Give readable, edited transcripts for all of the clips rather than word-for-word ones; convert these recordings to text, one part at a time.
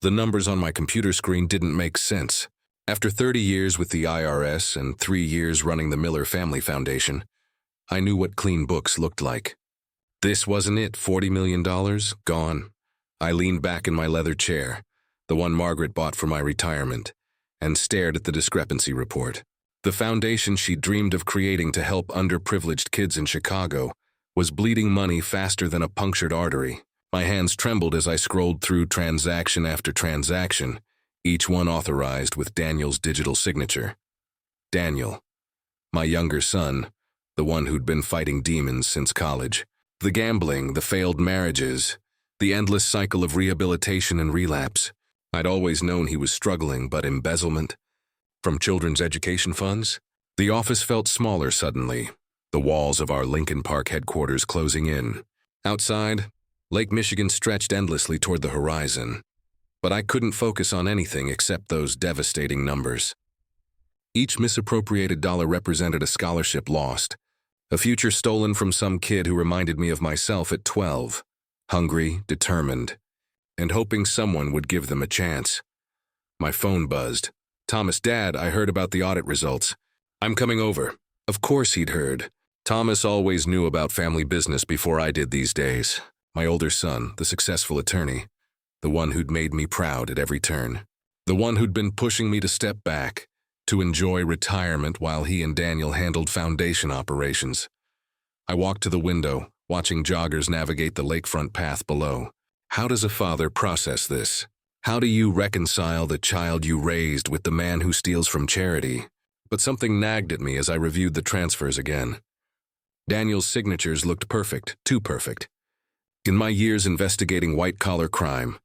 The numbers on my computer screen didn't make sense. After 30 years with the IRS and 3 years running the Miller Family Foundation, I knew what clean books looked like. This wasn't it, $40 million? Gone. I leaned back in my leather chair, the one Margaret bought for my retirement, and stared at the discrepancy report. The foundation she dreamed of creating to help underprivileged kids in Chicago was bleeding money faster than a punctured artery. My hands trembled as I scrolled through transaction after transaction, each one authorized with Daniel's digital signature. Daniel, my younger son, the one who'd been fighting demons since college. The gambling, the failed marriages, the endless cycle of rehabilitation and relapse. I'd always known he was struggling, but embezzlement from children's education funds? The office felt smaller suddenly, the walls of our Lincoln Park headquarters closing in. Outside, Lake Michigan stretched endlessly toward the horizon, but I couldn't focus on anything except those devastating numbers. Each misappropriated dollar represented a scholarship lost, a future stolen from some kid who reminded me of myself at 12, hungry, determined, and hoping someone would give them a chance. My phone buzzed. Thomas, Dad, I heard about the audit results. I'm coming over. Of course he'd heard. Thomas always knew about family business before I did these days. My older son, the successful attorney, the one who'd made me proud at every turn, the one who'd been pushing me to step back, to enjoy retirement while he and Daniel handled foundation operations. I walked to the window, watching joggers navigate the lakefront path below. How does a father process this? How do you reconcile the child you raised with the man who steals from charity? But something nagged at me as I reviewed the transfers again. Daniel's signatures looked perfect, too perfect. In my years investigating white-collar crime,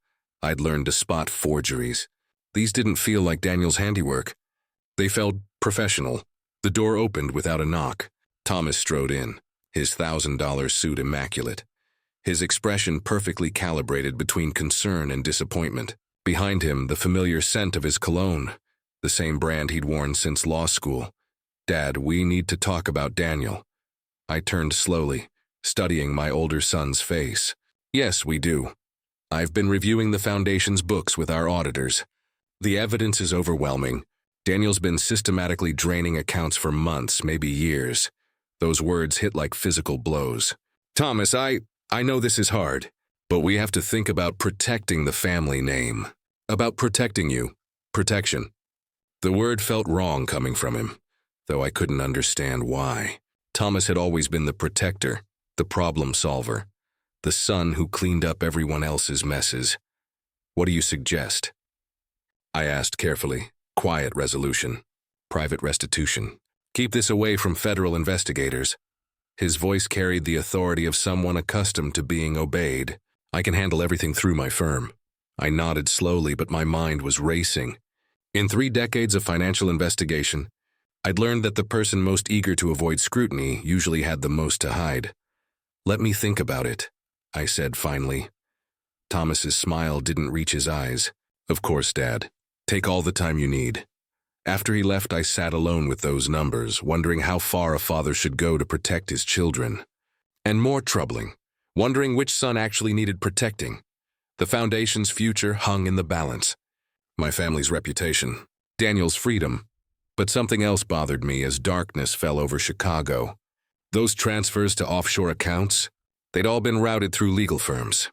I'd learned to spot forgeries. These didn't feel like Daniel's handiwork. They felt professional. The door opened without a knock. Thomas strode in, his $1,000 suit immaculate, his expression perfectly calibrated between concern and disappointment. Behind him, the familiar scent of his cologne, the same brand he'd worn since law school. Dad, we need to talk about Daniel. I turned slowly, studying my older son's face. Yes, we do. I've been reviewing the foundation's books with our auditors. The evidence is overwhelming. Daniel's been systematically draining accounts for months, maybe years. Those words hit like physical blows. Thomas, I know this is hard, but we have to think about protecting the family name. About protecting you. Protection. The word felt wrong coming from him, though I couldn't understand why. Thomas had always been the protector, the problem solver, the son who cleaned up everyone else's messes. What do you suggest? I asked carefully. Quiet resolution. Private restitution. Keep this away from federal investigators. His voice carried the authority of someone accustomed to being obeyed. I can handle everything through my firm. I nodded slowly, but my mind was racing. In 3 decades of financial investigation, I'd learned that the person most eager to avoid scrutiny usually had the most to hide. Let me think about it, I said finally. Thomas's smile didn't reach his eyes. Of course, Dad. Take all the time you need. After he left, I sat alone with those numbers, wondering how far a father should go to protect his children. And more troubling, wondering which son actually needed protecting. The foundation's future hung in the balance. My family's reputation, Daniel's freedom. But something else bothered me as darkness fell over Chicago. Those transfers to offshore accounts, they'd all been routed through legal firms.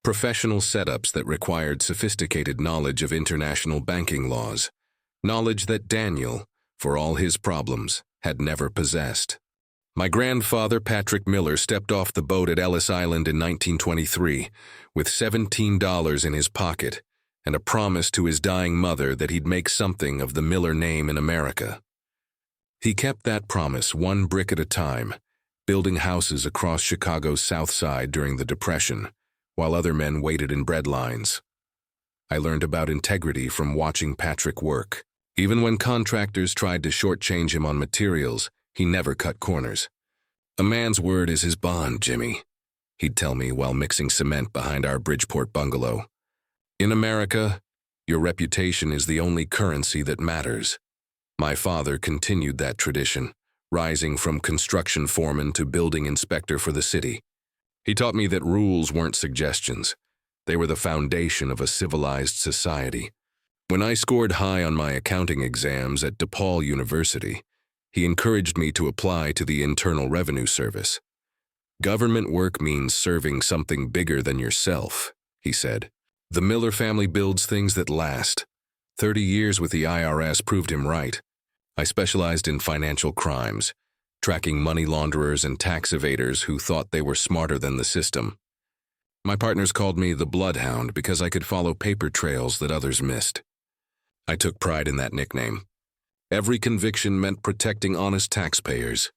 Professional setups that required sophisticated knowledge of international banking laws. Knowledge that Daniel, for all his problems, had never possessed. My grandfather, Patrick Miller, stepped off the boat at Ellis Island in 1923 with $17 in his pocket and a promise to his dying mother that he'd make something of the Miller name in America. He kept that promise one brick at a time, building houses across Chicago's South Side during the Depression, while other men waited in bread lines. I learned about integrity from watching Patrick work. Even when contractors tried to shortchange him on materials, he never cut corners. A man's word is his bond, Jimmy, he'd tell me while mixing cement behind our Bridgeport bungalow. In America, your reputation is the only currency that matters. My father continued that tradition, rising from construction foreman to building inspector for the city. He taught me that rules weren't suggestions. They were the foundation of a civilized society. When I scored high on my accounting exams at DePaul University, he encouraged me to apply to the Internal Revenue Service. "Government work means serving something bigger than yourself," he said. "The Miller family builds things that last." 30 years with the IRS proved him right. I specialized in financial crimes, tracking money launderers and tax evaders who thought they were smarter than the system. My partners called me the Bloodhound because I could follow paper trails that others missed. I took pride in that nickname. Every conviction meant protecting honest taxpayers,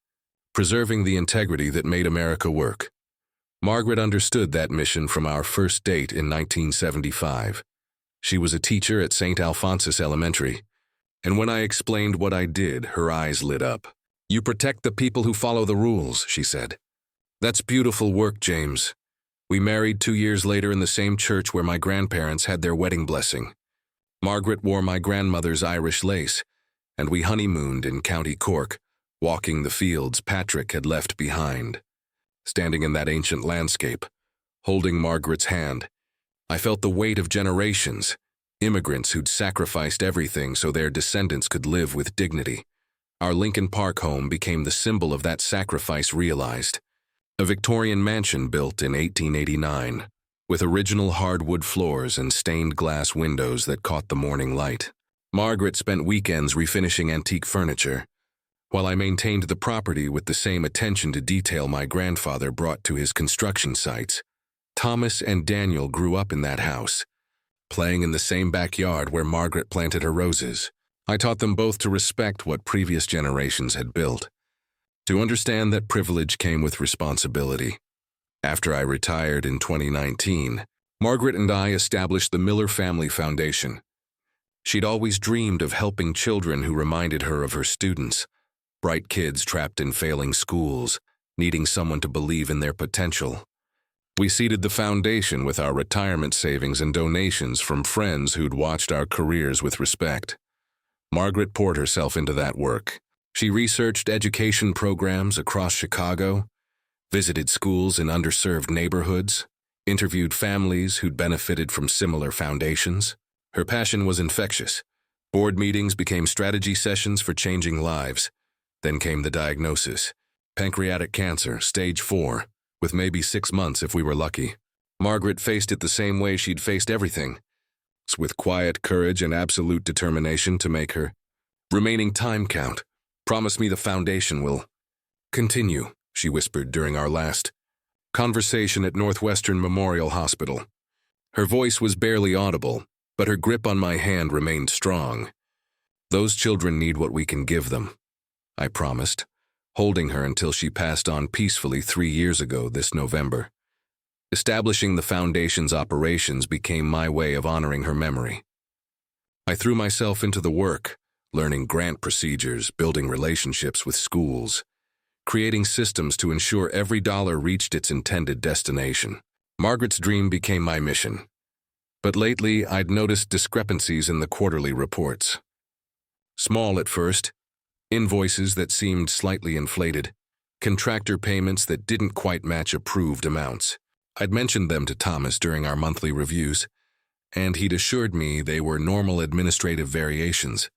preserving the integrity that made America work. Margaret understood that mission from our first date in 1975. She was a teacher at St. Alphonsus Elementary, and when I explained what I did, her eyes lit up. "You protect the people who follow the rules," she said. "That's beautiful work, James." We married 2 years later in the same church where my grandparents had their wedding blessing. Margaret wore my grandmother's Irish lace, and we honeymooned in County Cork, walking the fields Patrick had left behind. Standing in that ancient landscape, holding Margaret's hand, I felt the weight of generations, immigrants who'd sacrificed everything so their descendants could live with dignity. Our Lincoln Park home became the symbol of that sacrifice realized. A Victorian mansion built in 1889, with original hardwood floors and stained glass windows that caught the morning light. Margaret spent weekends refinishing antique furniture, while I maintained the property with the same attention to detail my grandfather brought to his construction sites. Thomas and Daniel grew up in that house, playing in the same backyard where Margaret planted her roses. I taught them both to respect what previous generations had built, to understand that privilege came with responsibility. After I retired in 2019, Margaret and I established the Miller Family Foundation. She'd always dreamed of helping children who reminded her of her students, bright kids trapped in failing schools, needing someone to believe in their potential. We seeded the foundation with our retirement savings and donations from friends who'd watched our careers with respect. Margaret poured herself into that work. She researched education programs across Chicago, visited schools in underserved neighborhoods, interviewed families who'd benefited from similar foundations. Her passion was infectious. Board meetings became strategy sessions for changing lives. Then came the diagnosis: pancreatic cancer, stage 4, with maybe 6 months if we were lucky. Margaret faced it the same way she'd faced everything, with quiet courage and absolute determination to make her remaining time count. "Promise me the foundation will continue," she whispered during our last conversation at Northwestern Memorial Hospital. Her voice was barely audible, but her grip on my hand remained strong. "Those children need what we can give them," I promised, holding her until she passed on peacefully 3 years ago this November. Establishing the foundation's operations became my way of honoring her memory. I threw myself into the work, learning grant procedures, building relationships with schools, creating systems to ensure every dollar reached its intended destination. Margaret's dream became my mission. But lately, I'd noticed discrepancies in the quarterly reports. Small at first, invoices that seemed slightly inflated, contractor payments that didn't quite match approved amounts. I'd mentioned them to Thomas during our monthly reviews, and he'd assured me they were normal administrative variations.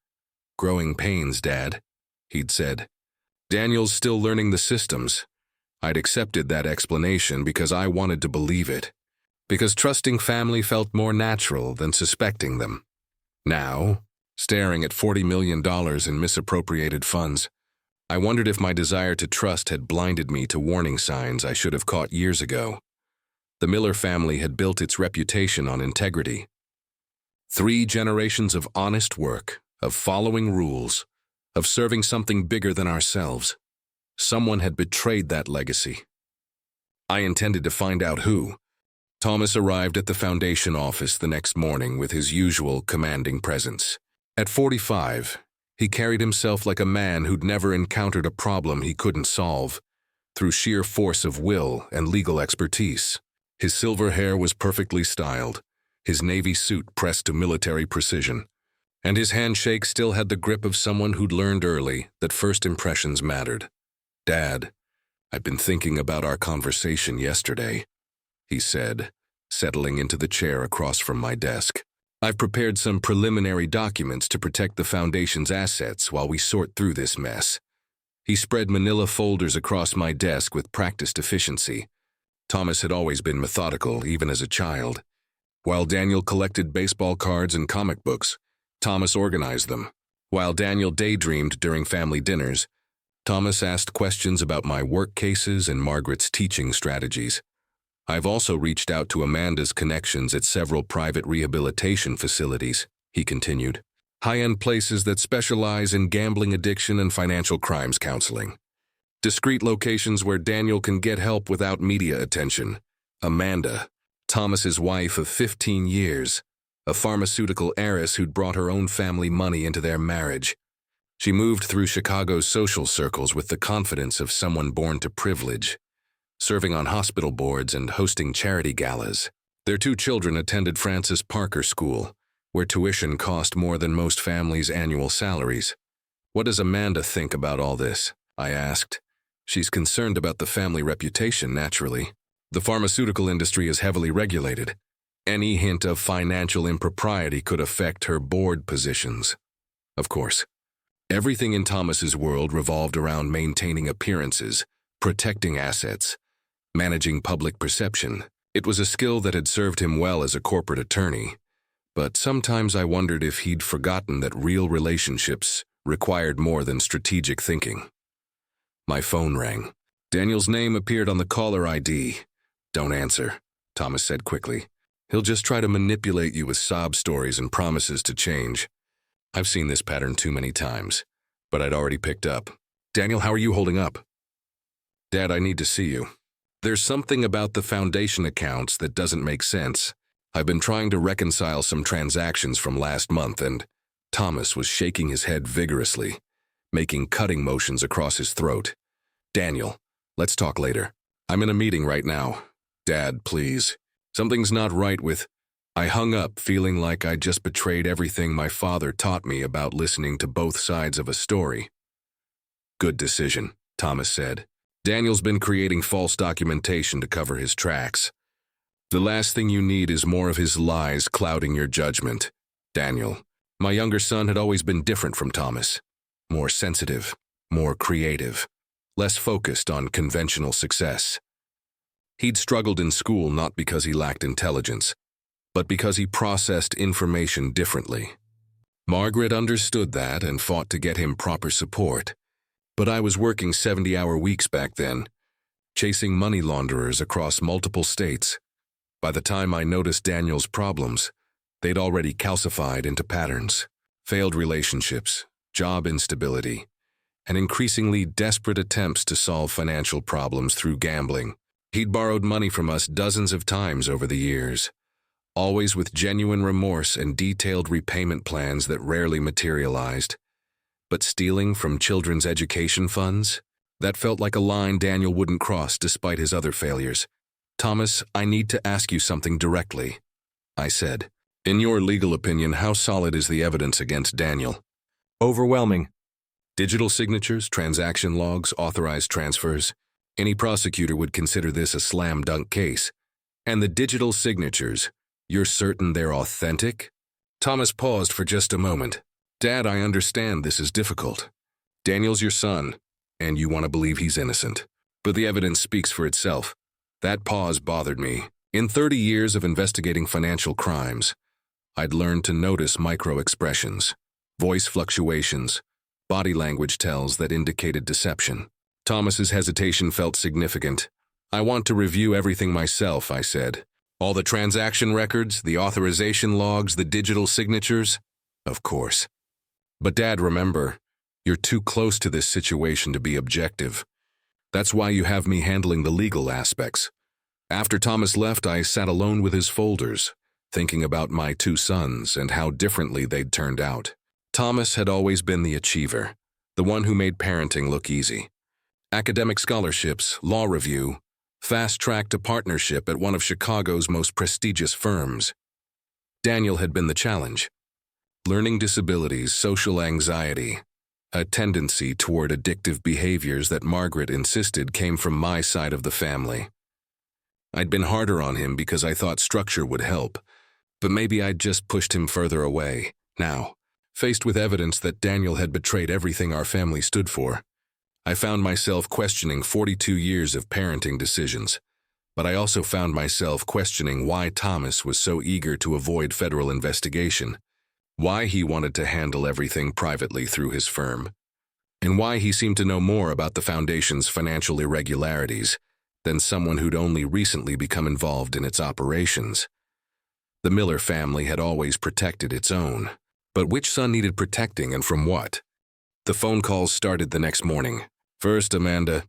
"Growing pains, Dad," he'd said. "Daniel's still learning the systems." I'd accepted that explanation because I wanted to believe it, because trusting family felt more natural than suspecting them. Now, staring at $40 million in misappropriated funds, I wondered if my desire to trust had blinded me to warning signs I should have caught years ago. The Miller family had built its reputation on integrity. 3 generations of honest work, of following rules, of serving something bigger than ourselves. Someone had betrayed that legacy. I intended to find out who. Thomas arrived at the foundation office the next morning with his usual commanding presence. At 45, he carried himself like a man who'd never encountered a problem he couldn't solve, through sheer force of will and legal expertise. His silver hair was perfectly styled, his navy suit pressed to military precision, and his handshake still had the grip of someone who'd learned early that first impressions mattered. "Dad, I've been thinking about our conversation yesterday," he said, settling into the chair across from my desk. I've prepared some preliminary documents to protect the foundation's assets while we sort through this mess. He spread manila folders across my desk with practiced efficiency. Thomas had always been methodical, even as a child. While Daniel collected baseball cards and comic books, Thomas organized them. While Daniel daydreamed during family dinners, Thomas asked questions about my work cases and Margaret's teaching strategies. I've also reached out to Amanda's connections at several private rehabilitation facilities, he continued. High-end places that specialize in gambling addiction and financial crimes counseling. Discreet locations where Daniel can get help without media attention. Amanda, Thomas's wife of 15 years, a pharmaceutical heiress who'd brought her own family money into their marriage. She moved through Chicago's social circles with the confidence of someone born to privilege, serving on hospital boards and hosting charity galas. Their 2 children attended Francis Parker School, where tuition cost more than most families' annual salaries. What does Amanda think about all this? I asked. She's concerned about the family reputation, naturally. The pharmaceutical industry is heavily regulated. Any hint of financial impropriety could affect her board positions. Of course. Everything in Thomas's world revolved around maintaining appearances, protecting assets, managing public perception. It was a skill that had served him well as a corporate attorney, but sometimes I wondered if he'd forgotten that real relationships required more than strategic thinking. My phone rang. Daniel's name appeared on the caller ID. Don't answer, Thomas said quickly. He'll just try to manipulate you with sob stories and promises to change. I've seen this pattern too many times, but I'd already picked up. Daniel, how are you holding up? Dad, I need to see you. There's something about the foundation accounts that doesn't make sense. I've been trying to reconcile some transactions from last month, and Thomas was shaking his head vigorously, making cutting motions across his throat. Daniel, let's talk later. I'm in a meeting right now. Dad, please. Something's not right with... I hung up, feeling like I'd just betrayed everything my father taught me about listening to both sides of a story. Good decision, Thomas said. Daniel's been creating false documentation to cover his tracks. The last thing you need is more of his lies clouding your judgment. Daniel, my younger son had always been different from Thomas. More sensitive, more creative, less focused on conventional success. He'd struggled in school not because he lacked intelligence, but because he processed information differently. Margaret understood that and fought to get him proper support. But I was working 70-hour weeks back then, chasing money launderers across multiple states. By the time I noticed Daniel's problems, they'd already calcified into patterns. Failed relationships, job instability, and increasingly desperate attempts to solve financial problems through gambling. He'd borrowed money from us dozens of times over the years, always with genuine remorse and detailed repayment plans that rarely materialized. But stealing from children's education funds? That felt like a line Daniel wouldn't cross despite his other failures. Thomas, I need to ask you something directly, I said. In your legal opinion, how solid is the evidence against Daniel? Overwhelming. Digital signatures, transaction logs, authorized transfers. Any prosecutor would consider this a slam-dunk case. And the digital signatures, you're certain they're authentic? Thomas paused for just a moment. Dad, I understand this is difficult. Daniel's your son, and you want to believe he's innocent. But the evidence speaks for itself. That pause bothered me. In 30 years of investigating financial crimes, I'd learned to notice micro-expressions, voice fluctuations, body language tells that indicated deception. Thomas's hesitation felt significant. I want to review everything myself, I said. All the transaction records, the authorization logs, the digital signatures? Of course. But Dad, remember, you're too close to this situation to be objective. That's why you have me handling the legal aspects. After Thomas left, I sat alone with his folders, thinking about my 2 sons and how differently they'd turned out. Thomas had always been the achiever, the one who made parenting look easy. Academic scholarships, law review, fast track to partnership at one of Chicago's most prestigious firms. Daniel had been the challenge. Learning disabilities, social anxiety, a tendency toward addictive behaviors that Margaret insisted came from my side of the family. I'd been harder on him because I thought structure would help, but maybe I'd just pushed him further away. Now, faced with evidence that Daniel had betrayed everything our family stood for, I found myself questioning 42 years of parenting decisions. But I also found myself questioning why Thomas was so eager to avoid federal investigation, why he wanted to handle everything privately through his firm, and why he seemed to know more about the foundation's financial irregularities than someone who'd only recently become involved in its operations. The Miller family had always protected its own, but which son needed protecting and from what? The phone calls started the next morning. First, Amanda.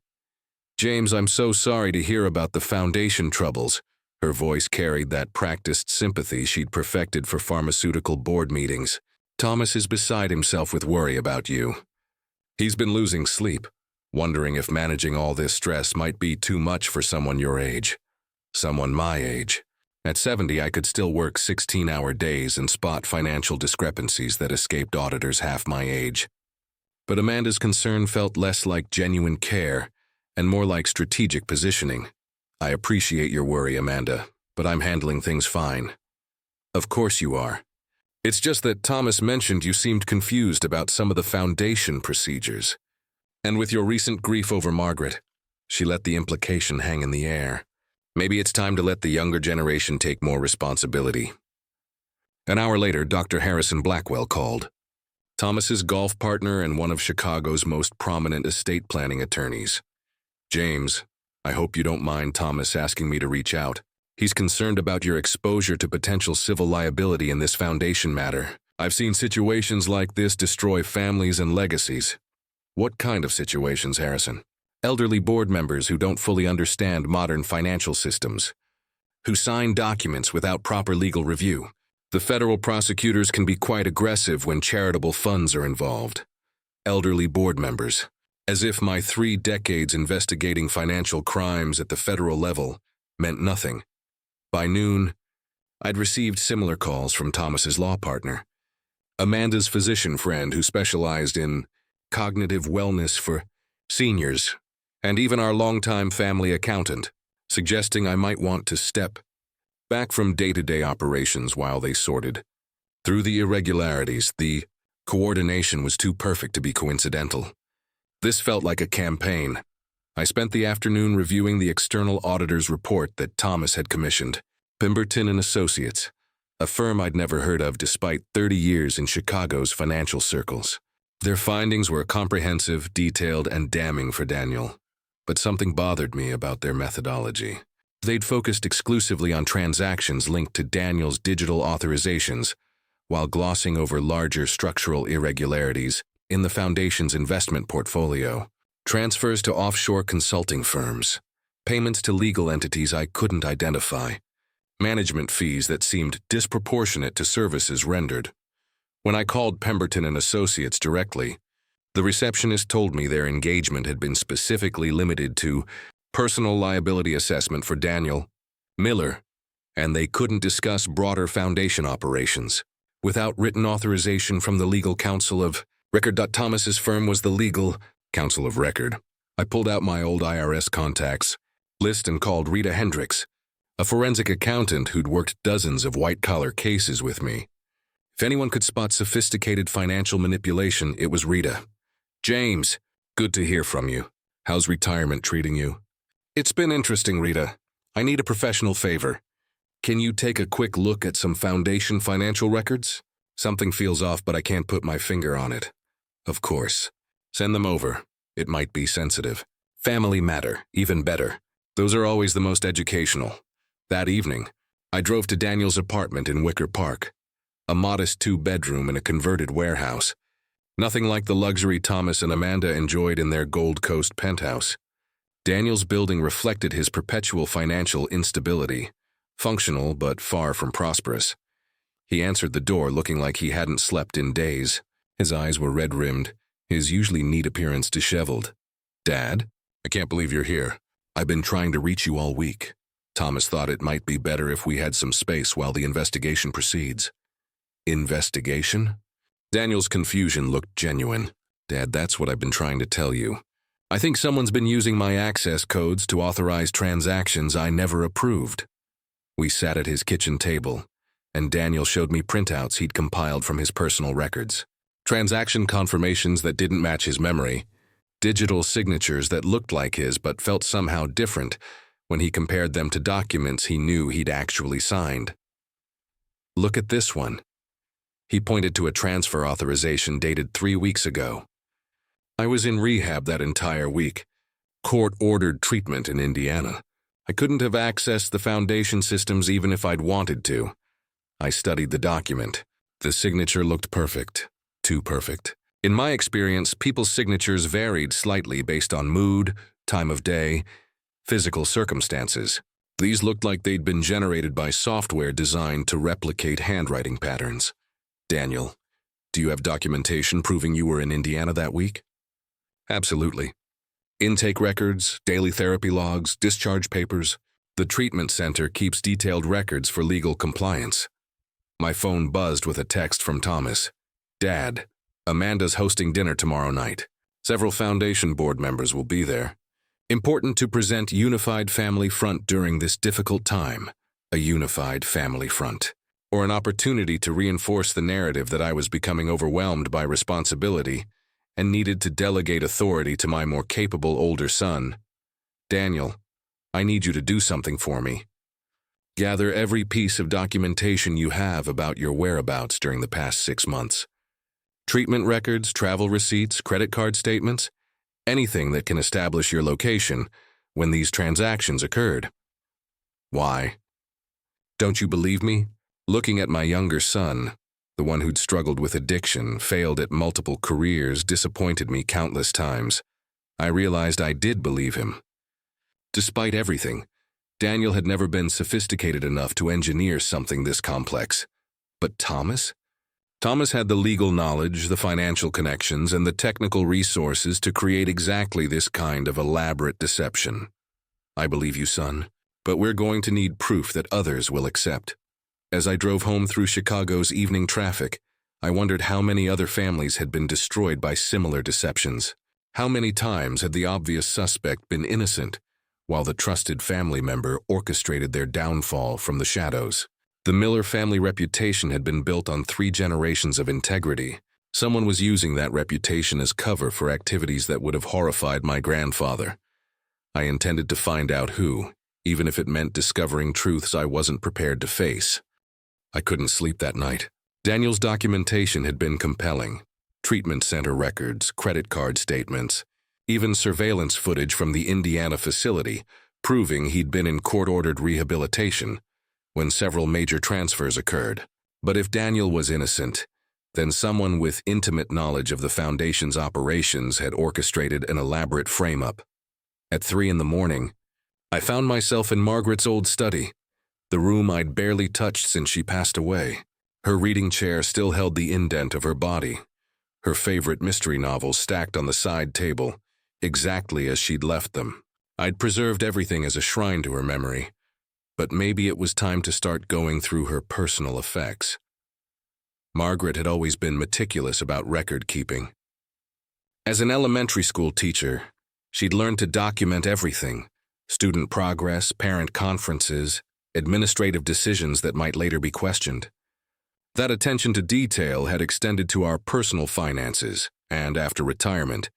James, I'm so sorry to hear about the foundation troubles. Her voice carried that practiced sympathy she'd perfected for pharmaceutical board meetings. Thomas is beside himself with worry about you. He's been losing sleep, wondering if managing all this stress might be too much for someone your age. Someone my age. At 70, I could still work 16-hour days and spot financial discrepancies that escaped auditors half my age. But Amanda's concern felt less like genuine care and more like strategic positioning. I appreciate your worry, Amanda, but I'm handling things fine. Of course you are. It's just that Thomas mentioned you seemed confused about some of the foundation procedures. And with your recent grief over Margaret, she let the implication hang in the air. Maybe it's time to let the younger generation take more responsibility. An hour later, Dr. Harrison Blackwell called. Thomas's golf partner and one of Chicago's most prominent estate planning attorneys. James, I hope you don't mind Thomas asking me to reach out. He's concerned about your exposure to potential civil liability in this foundation matter. I've seen situations like this destroy families and legacies. What kind of situations, Harrison? Elderly board members who don't fully understand modern financial systems, who sign documents without proper legal review. The federal prosecutors can be quite aggressive when charitable funds are involved. Elderly board members. As if my 3 decades investigating financial crimes at the federal level meant nothing. By noon, I'd received similar calls from Thomas's law partner, Amanda's physician friend who specialized in cognitive wellness for seniors, and even our longtime family accountant, suggesting I might want to step back from day-to-day operations while they sorted through the irregularities. The coordination was too perfect to be coincidental. This felt like a campaign. I spent the afternoon reviewing the external auditor's report that Thomas had commissioned. Pemberton and Associates, a firm I'd never heard of despite 30 years in Chicago's financial circles. Their findings were comprehensive, detailed, and damning for Daniel. But something bothered me about their methodology. They'd focused exclusively on transactions linked to Daniel's digital authorizations, while glossing over larger structural irregularities in the foundation's investment portfolio. Transfers to offshore consulting firms, payments to legal entities I couldn't identify, management fees that seemed disproportionate to services rendered. When I called Pemberton and Associates directly, the receptionist told me their engagement had been specifically limited to personal liability assessment for Daniel Miller, and they couldn't discuss broader foundation operations without written authorization from the legal counsel of record. Thomas's firm was the legal counsel of record. I pulled out my old IRS contacts list and called Rita Hendricks, a forensic accountant who'd worked dozens of white-collar cases with me. If anyone could spot sophisticated financial manipulation, it was Rita. James, good to hear from you. How's retirement treating you? It's been interesting, Rita. I need a professional favor. Can you take a quick look at some foundation financial records? Something feels off, but I can't put my finger on it. Of course. Send them over. It might be sensitive. Family matter, even better. Those are always the most educational. That evening, I drove to Daniel's apartment in Wicker Park, a modest 2-bedroom in a converted warehouse. Nothing like the luxury Thomas and Amanda enjoyed in their Gold Coast penthouse. Daniel's building reflected his perpetual financial instability, functional but far from prosperous. He answered the door looking like he hadn't slept in days. His eyes were red-rimmed, his usually neat appearance disheveled. Dad? I can't believe you're here. I've been trying to reach you all week. Thomas thought it might be better if we had some space while the investigation proceeds. Investigation? Daniel's confusion looked genuine. Dad, that's what I've been trying to tell you. I think someone's been using my access codes to authorize transactions I never approved. We sat at his kitchen table, and Daniel showed me printouts he'd compiled from his personal records. Transaction confirmations that didn't match his memory, digital signatures that looked like his but felt somehow different when he compared them to documents he knew he'd actually signed. Look at this one. He pointed to a transfer authorization dated 3 weeks ago. I was in rehab that entire week, court-ordered treatment in Indiana. I couldn't have accessed the foundation systems even if I'd wanted to. I studied the document. The signature looked perfect. Too perfect. In my experience, people's signatures varied slightly based on mood, time of day, physical circumstances. These looked like they'd been generated by software designed to replicate handwriting patterns. Daniel, do you have documentation proving you were in Indiana that week? Absolutely. Intake records, daily therapy logs, discharge papers. The treatment center keeps detailed records for legal compliance. My phone buzzed with a text from Thomas. Dad, Amanda's hosting dinner tomorrow night. Several foundation board members will be there. Important to present unified family front during this difficult time. A unified family front. Or an opportunity to reinforce the narrative that I was becoming overwhelmed by responsibility and needed to delegate authority to my more capable older son. Daniel, I need you to do something for me. Gather every piece of documentation you have about your whereabouts during the past 6 months. Treatment records, travel receipts, credit card statements, anything that can establish your location when these transactions occurred. Why? Don't you believe me? Looking at my younger son, the one who'd struggled with addiction, failed at multiple careers, disappointed me countless times, I realized I did believe him. Despite everything, Daniel had never been sophisticated enough to engineer something this complex. But Thomas? Thomas had the legal knowledge, the financial connections, and the technical resources to create exactly this kind of elaborate deception. I believe you, son, but we're going to need proof that others will accept. As I drove home through Chicago's evening traffic, I wondered how many other families had been destroyed by similar deceptions. How many times had the obvious suspect been innocent, while the trusted family member orchestrated their downfall from the shadows? The Miller family reputation had been built on 3 generations of integrity. Someone was using that reputation as cover for activities that would have horrified my grandfather. I intended to find out who, even if it meant discovering truths I wasn't prepared to face. I couldn't sleep that night. Daniel's documentation had been compelling. Treatment center records, credit card statements, even surveillance footage from the Indiana facility, proving he'd been in court-ordered rehabilitation when several major transfers occurred. But if Daniel was innocent, then someone with intimate knowledge of the foundation's operations had orchestrated an elaborate frame-up. At 3 a.m, I found myself in Margaret's old study, the room I'd barely touched since she passed away. Her reading chair still held the indent of her body, her favorite mystery novels stacked on the side table, exactly as she'd left them. I'd preserved everything as a shrine to her memory, but maybe it was time to start going through her personal effects. Margaret had always been meticulous about record-keeping. As an elementary school teacher, she'd learned to document everything: student progress, parent conferences, administrative decisions that might later be questioned. That attention to detail had extended to our personal finances and, after retirement,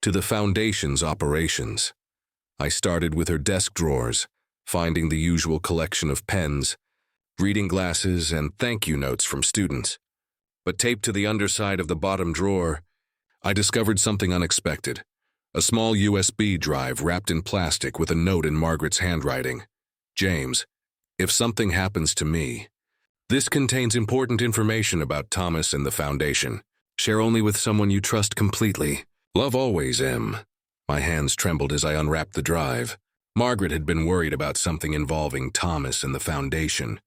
to the foundation's operations. I started with her desk drawers, finding the usual collection of pens, reading glasses, and thank you notes from students. But taped to the underside of the bottom drawer, I discovered something unexpected: a small USB drive wrapped in plastic with a note in Margaret's handwriting. James, if something happens to me, this contains important information about Thomas and the Foundation. Share only with someone you trust completely. Love always, M. My hands trembled as I unwrapped the drive. Margaret had been worried about something involving Thomas and the Foundation.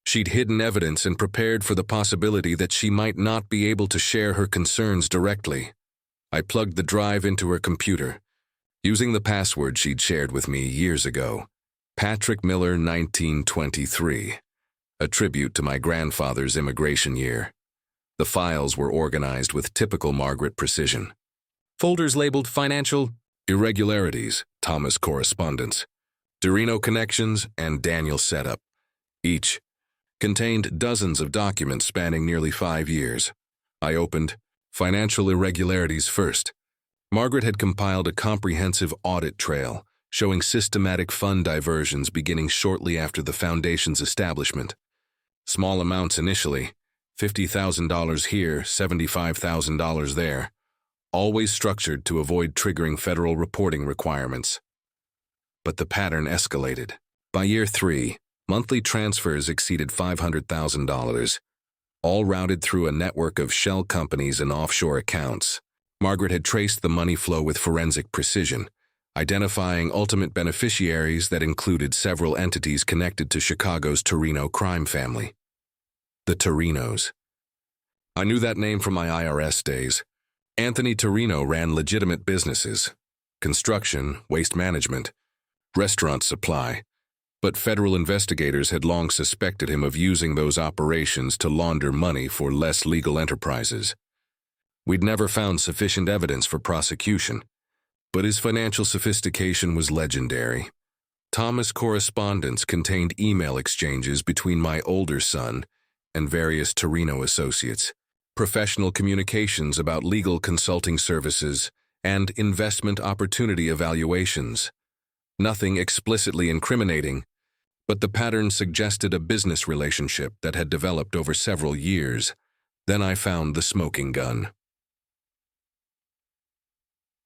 She'd hidden evidence and prepared for the possibility that she might not be able to share her concerns directly. I plugged the drive into her computer, using the password she'd shared with me years ago. Patrick Miller, 1923. A tribute to my grandfather's immigration year. The files were organized with typical Margaret precision. Folders labeled financial, Irregularities, Thomas correspondence, Dorino connections, and Daniel setup. Each contained dozens of documents spanning nearly 5 years. I opened financial irregularities first. Margaret had compiled a comprehensive audit trail showing systematic fund diversions beginning shortly after the foundation's establishment. Small amounts initially, $50,000 here, $75,000 there, always structured to avoid triggering federal reporting requirements. But the pattern escalated. By year 3, monthly transfers exceeded $500,000, all routed through a network of shell companies and offshore accounts. Margaret had traced the money flow with forensic precision, identifying ultimate beneficiaries that included several entities connected to Chicago's Torino crime family. The Torinos. I knew that name from my IRS days. Anthony Torino ran legitimate businesses: construction, waste management, restaurant supply, but federal investigators had long suspected him of using those operations to launder money for less legal enterprises. We'd never found sufficient evidence for prosecution, but his financial sophistication was legendary. Thomas' correspondence contained email exchanges between my older son and various Torino associates, professional communications about legal consulting services, and investment opportunity evaluations. Nothing explicitly incriminating, but the pattern suggested a business relationship that had developed over several years. Then I found the smoking gun.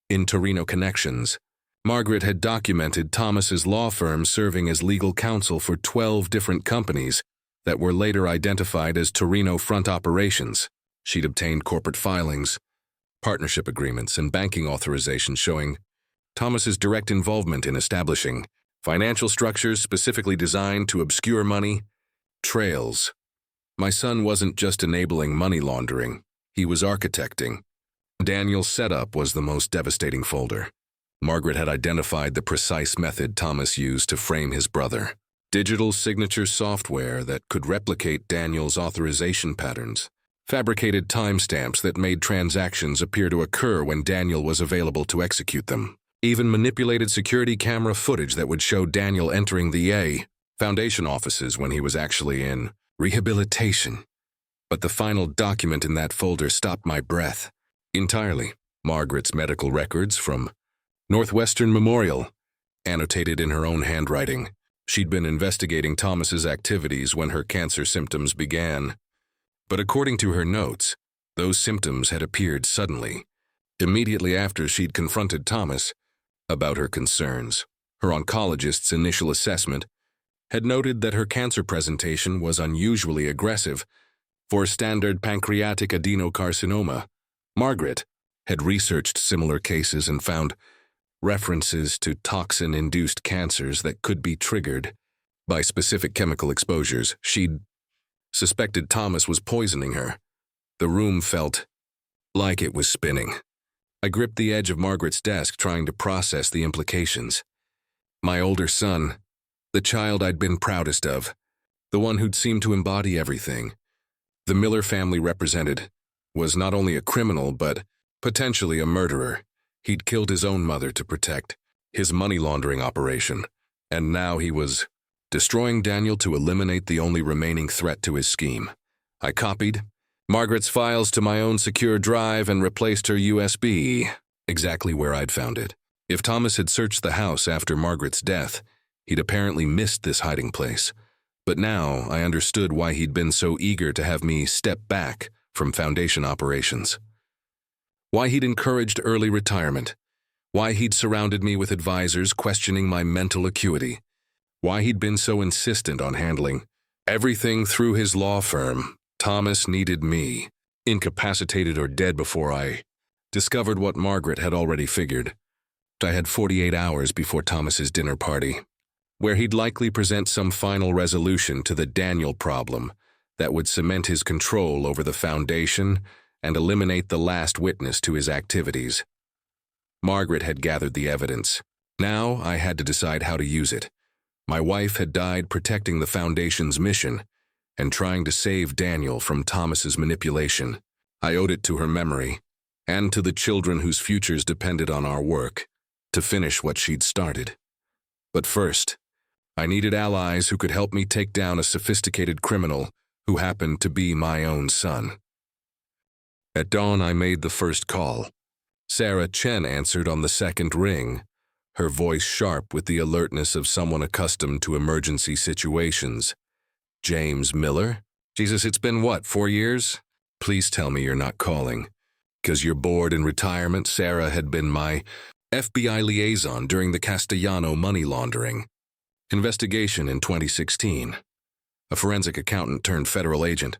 In Torino Connections, Margaret had documented Thomas's law firm serving as legal counsel for 12 different companies that were later identified as Torino front operations. She'd obtained corporate filings, partnership agreements, and banking authorizations showing Thomas's direct involvement in establishing financial structures specifically designed to obscure money trails. My son wasn't just enabling money laundering, he was architecting. Daniel's setup was the most devastating folder. Margaret had identified the precise method Thomas used to frame his brother: digital signature software that could replicate Daniel's authorization patterns, fabricated timestamps that made transactions appear to occur when Daniel was available to execute them, even manipulated security camera footage that would show Daniel entering the foundation offices when he was actually in rehabilitation. But the final document in that folder stopped my breath entirely: Margaret's medical records from Northwestern Memorial, annotated in her own handwriting. She'd been investigating Thomas's activities when her cancer symptoms began. But according to her notes, those symptoms had appeared suddenly, immediately after she'd confronted Thomas about her concerns. Her oncologist's initial assessment had noted that her cancer presentation was unusually aggressive for standard pancreatic adenocarcinoma. Margaret had researched similar cases and found references to toxin-induced cancers that could be triggered by specific chemical exposures. She'd suspected Thomas was poisoning her. The room felt like it was spinning. I gripped the edge of Margaret's desk, trying to process the implications. My older son, the child I'd been proudest of, the one who'd seemed to embody everything the Miller family represented, was not only a criminal but potentially a murderer. He'd killed his own mother to protect his money laundering operation, and now he was destroying Daniel to eliminate the only remaining threat to his scheme. I copied Margaret's files to my own secure drive and replaced her USB exactly where I'd found it. If Thomas had searched the house after Margaret's death, he'd apparently missed this hiding place. But now I understood why he'd been so eager to have me step back from foundation operations. Why he'd encouraged early retirement. Why he'd surrounded me with advisors questioning my mental acuity. Why he'd been so insistent on handling everything through his law firm. Thomas needed me, incapacitated or dead, before I discovered what Margaret had already figured. I had 48 hours before Thomas's dinner party, where he'd likely present some final resolution to the Daniel problem that would cement his control over the foundation and eliminate the last witness to his activities. Margaret had gathered the evidence. Now I had to decide how to use it. My wife had died protecting the foundation's mission and trying to save Daniel from Thomas's manipulation. I owed it to her memory, and to the children whose futures depended on our work, to finish what she'd started. But first, I needed allies who could help me take down a sophisticated criminal who happened to be my own son. At dawn, I made the first call. Sarah Chen answered on the second ring, her voice sharp with the alertness of someone accustomed to emergency situations. James Miller? Jesus, it's been what, 4 years? Please tell me you're not calling. 'Cause you're bored in retirement. Sarah had been my FBI liaison during the Castellano money laundering investigation in 2016. A forensic accountant turned federal agent.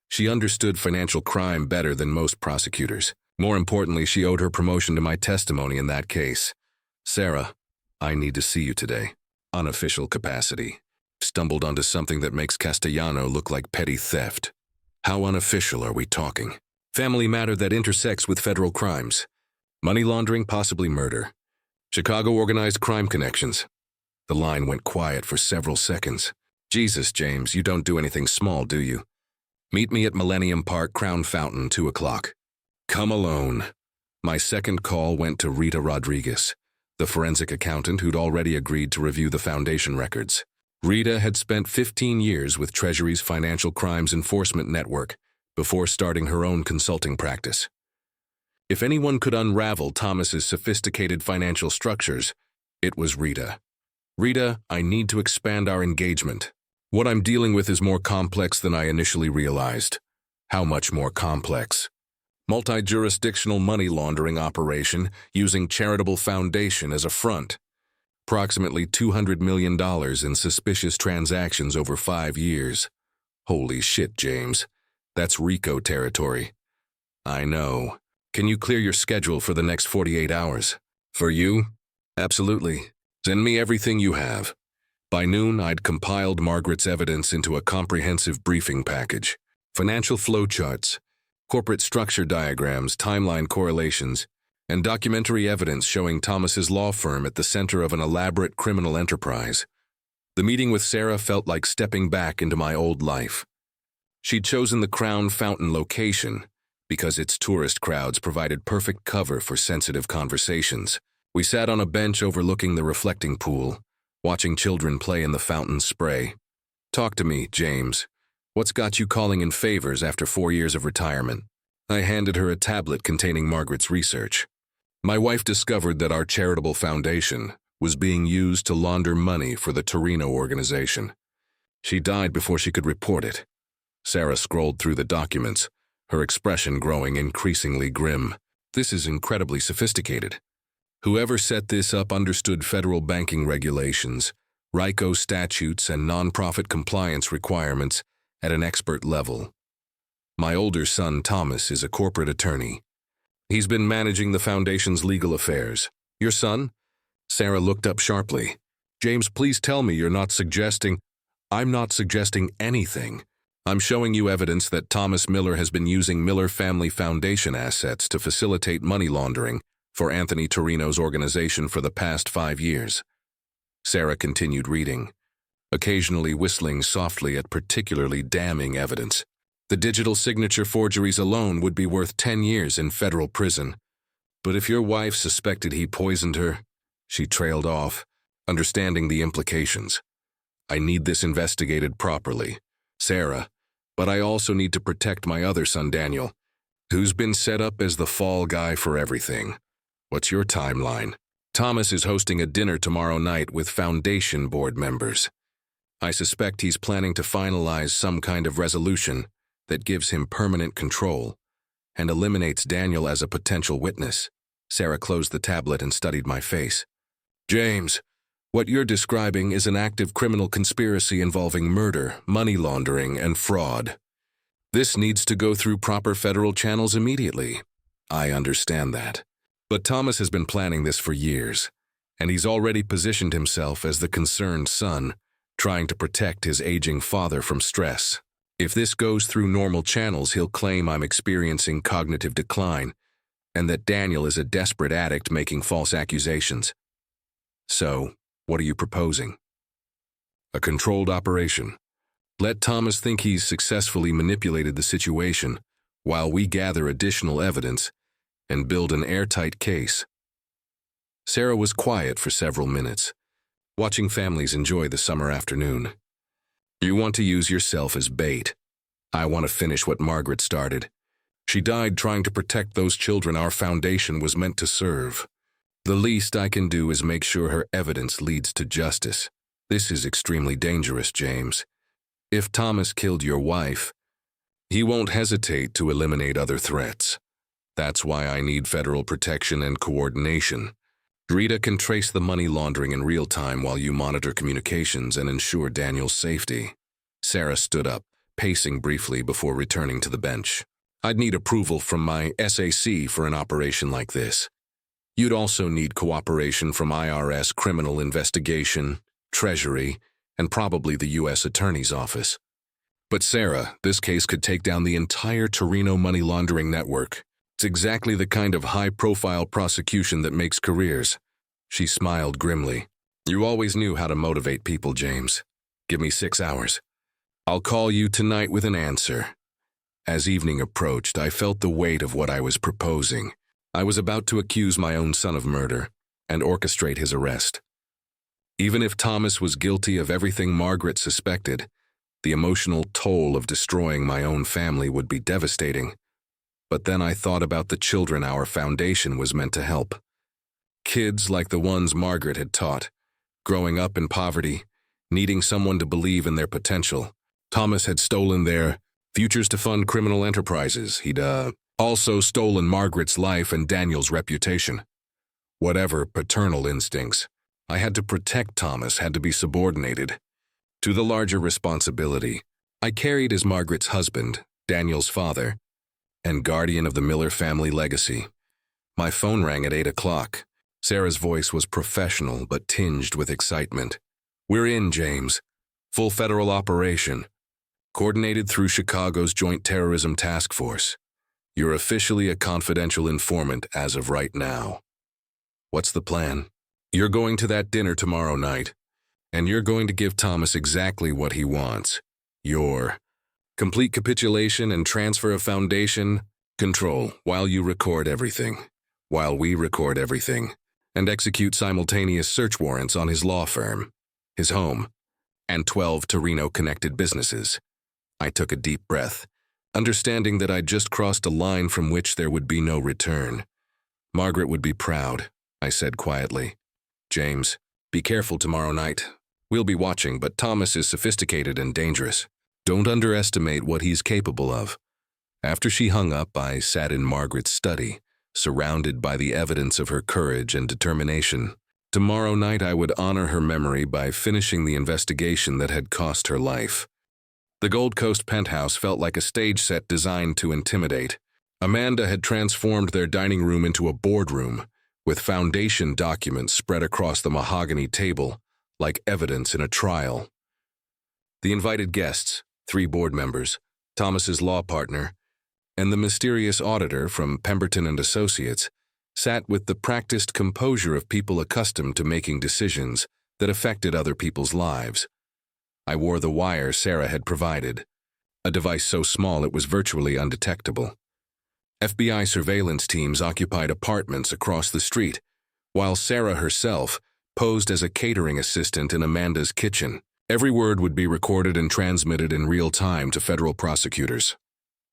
She understood financial crime better than most prosecutors. More importantly, she owed her promotion to my testimony in that case. Sarah, I need to see you today. Unofficial capacity. Stumbled onto something that makes Castellano look like petty theft. How unofficial are we talking? Family matter that intersects with federal crimes. Money laundering, possibly murder. Chicago organized crime connections. The line went quiet for several seconds. Jesus, James, you don't do anything small, do you? Meet me at Millennium Park, Crown Fountain, 2 o'clock. Come alone. My second call went to Rita Rodriguez, the forensic accountant who'd already agreed to review the foundation records. Rita had spent 15 years with Treasury's Financial Crimes Enforcement Network before starting her own consulting practice. If anyone could unravel Thomas's sophisticated financial structures, it was Rita. Rita, I need to expand our engagement. What I'm dealing with is more complex than I initially realized. How much more complex? Multi-jurisdictional money laundering operation using charitable foundation as a front. Approximately $200 million in suspicious transactions over 5 years. Holy shit, James. That's RICO territory. I know. Can you clear your schedule for the next 48 hours? For you? Absolutely. Send me everything you have. By noon, I'd compiled Margaret's evidence into a comprehensive briefing package. Financial flowcharts, corporate structure diagrams, timeline correlations, and documentary evidence showing Thomas's law firm at the center of an elaborate criminal enterprise. The meeting with Sarah felt like stepping back into my old life. She'd chosen the Crown Fountain location because its tourist crowds provided perfect cover for sensitive conversations. We sat on a bench overlooking the reflecting pool, watching children play in the fountain's spray. Talk to me, James. What's got you calling in favors after 4 years of retirement? I handed her a tablet containing Margaret's research. My wife discovered that our charitable foundation was being used to launder money for the Torino organization. She died before she could report it. Sarah scrolled through the documents, her expression growing increasingly grim. This is incredibly sophisticated. Whoever set this up understood federal banking regulations, RICO statutes, and nonprofit compliance requirements at an expert level. My older son, Thomas, is a corporate attorney. He's been managing the foundation's legal affairs. Your son? Sarah looked up sharply. James, please tell me you're not suggesting... I'm not suggesting anything. I'm showing you evidence that Thomas Miller has been using Miller Family Foundation assets to facilitate money laundering for Anthony Torino's organization for the past 5 years. Sarah continued reading, occasionally whistling softly at particularly damning evidence. The digital signature forgeries alone would be worth 10 years in federal prison. But if your wife suspected he poisoned her, she trailed off, understanding the implications. I need this investigated properly, Sarah, but I also need to protect my other son, Daniel, who's been set up as the fall guy for everything. What's your timeline? Thomas is hosting a dinner tomorrow night with Foundation board members. I suspect he's planning to finalize some kind of resolution that gives him permanent control and eliminates Daniel as a potential witness. Sarah closed the tablet and studied my face. James, what you're describing is an active criminal conspiracy involving murder, money laundering, and fraud. This needs to go through proper federal channels immediately. I understand that. But Thomas has been planning this for years, and he's already positioned himself as the concerned son, trying to protect his aging father from stress. If this goes through normal channels, he'll claim I'm experiencing cognitive decline and that Daniel is a desperate addict making false accusations. So, what are you proposing? A controlled operation. Let Thomas think he's successfully manipulated the situation while we gather additional evidence and build an airtight case. Sarah was quiet for several minutes, watching families enjoy the summer afternoon. You want to use yourself as bait. I want to finish what Margaret started. She died trying to protect those children our foundation was meant to serve. The least I can do is make sure her evidence leads to justice. This is extremely dangerous, James. If Thomas killed your wife, he won't hesitate to eliminate other threats. That's why I need federal protection and coordination. Rita can trace the money laundering in real time while you monitor communications and ensure Daniel's safety. Sarah stood up, pacing briefly before returning to the bench. I'd need approval from my SAC for an operation like this. You'd also need cooperation from IRS Criminal Investigation, Treasury, and probably the U.S. Attorney's Office. But Sarah, this case could take down the entire Torino money laundering network. It's exactly the kind of high-profile prosecution that makes careers. She smiled grimly. You always knew how to motivate people, James. Give me 6 hours. I'll call you tonight with an answer. As evening approached, I felt the weight of what I was proposing. I was about to accuse my own son of murder and orchestrate his arrest. Even if Thomas was guilty of everything Margaret suspected, the emotional toll of destroying my own family would be devastating. But then I thought about the children our foundation was meant to help. Kids like the ones Margaret had taught, growing up in poverty, needing someone to believe in their potential. Thomas had stolen their futures to fund criminal enterprises. He'd also stolen Margaret's life and Daniel's reputation. Whatever paternal instincts, I had to protect Thomas had to be subordinated to the larger responsibility I carried as Margaret's husband, Daniel's father, and guardian of the Miller family legacy. My phone rang at 8 o'clock. Sarah's voice was professional but tinged with excitement. We're in, James. Full federal operation. Coordinated through Chicago's Joint Terrorism Task Force. You're officially a confidential informant as of right now. What's the plan? You're going to that dinner tomorrow night, and you're going to give Thomas exactly what he wants. Your complete capitulation and transfer of foundation control while you record everything, while we record everything, and execute simultaneous search warrants on his law firm, his home, and 12 Torino-connected businesses. I took a deep breath, understanding that I'd just crossed a line from which there would be no return. Margaret would be proud, I said quietly. James, be careful tomorrow night. We'll be watching, but Thomas is sophisticated and dangerous. Don't underestimate what he's capable of. After she hung up, I sat in Margaret's study, surrounded by the evidence of her courage and determination. Tomorrow night I would honor her memory by finishing the investigation that had cost her life. The Gold Coast penthouse felt like a stage set designed to intimidate. Amanda had transformed their dining room into a boardroom, with foundation documents spread across the mahogany table, like evidence in a trial. The invited guests, 3 board members, Thomas's law partner, and the mysterious auditor from Pemberton and Associates, sat with the practiced composure of people accustomed to making decisions that affected other people's lives. I wore the wire Sarah had provided, a device so small it was virtually undetectable. FBI surveillance teams occupied apartments across the street, while Sarah herself posed as a catering assistant in Amanda's kitchen. Every word would be recorded and transmitted in real time to federal prosecutors.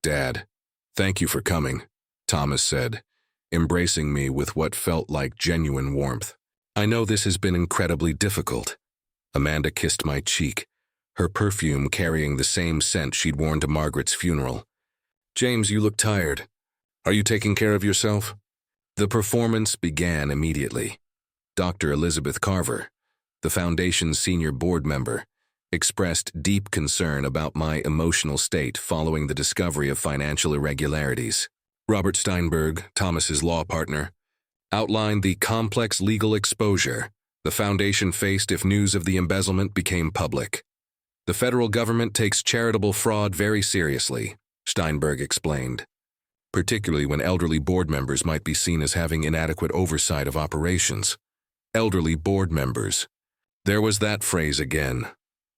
Dad, thank you for coming, Thomas said, embracing me with what felt like genuine warmth. I know this has been incredibly difficult. Amanda kissed my cheek, her perfume carrying the same scent she'd worn to Margaret's funeral. James, you look tired. Are you taking care of yourself? The performance began immediately. Dr. Elizabeth Carver, the Foundation's senior board member, expressed deep concern about my emotional state following the discovery of financial irregularities. Robert Steinberg, Thomas's law partner, outlined the complex legal exposure the Foundation faced if news of the embezzlement became public. The federal government takes charitable fraud very seriously, Steinberg explained, particularly when elderly board members might be seen as having inadequate oversight of operations. Elderly board members. There was that phrase again.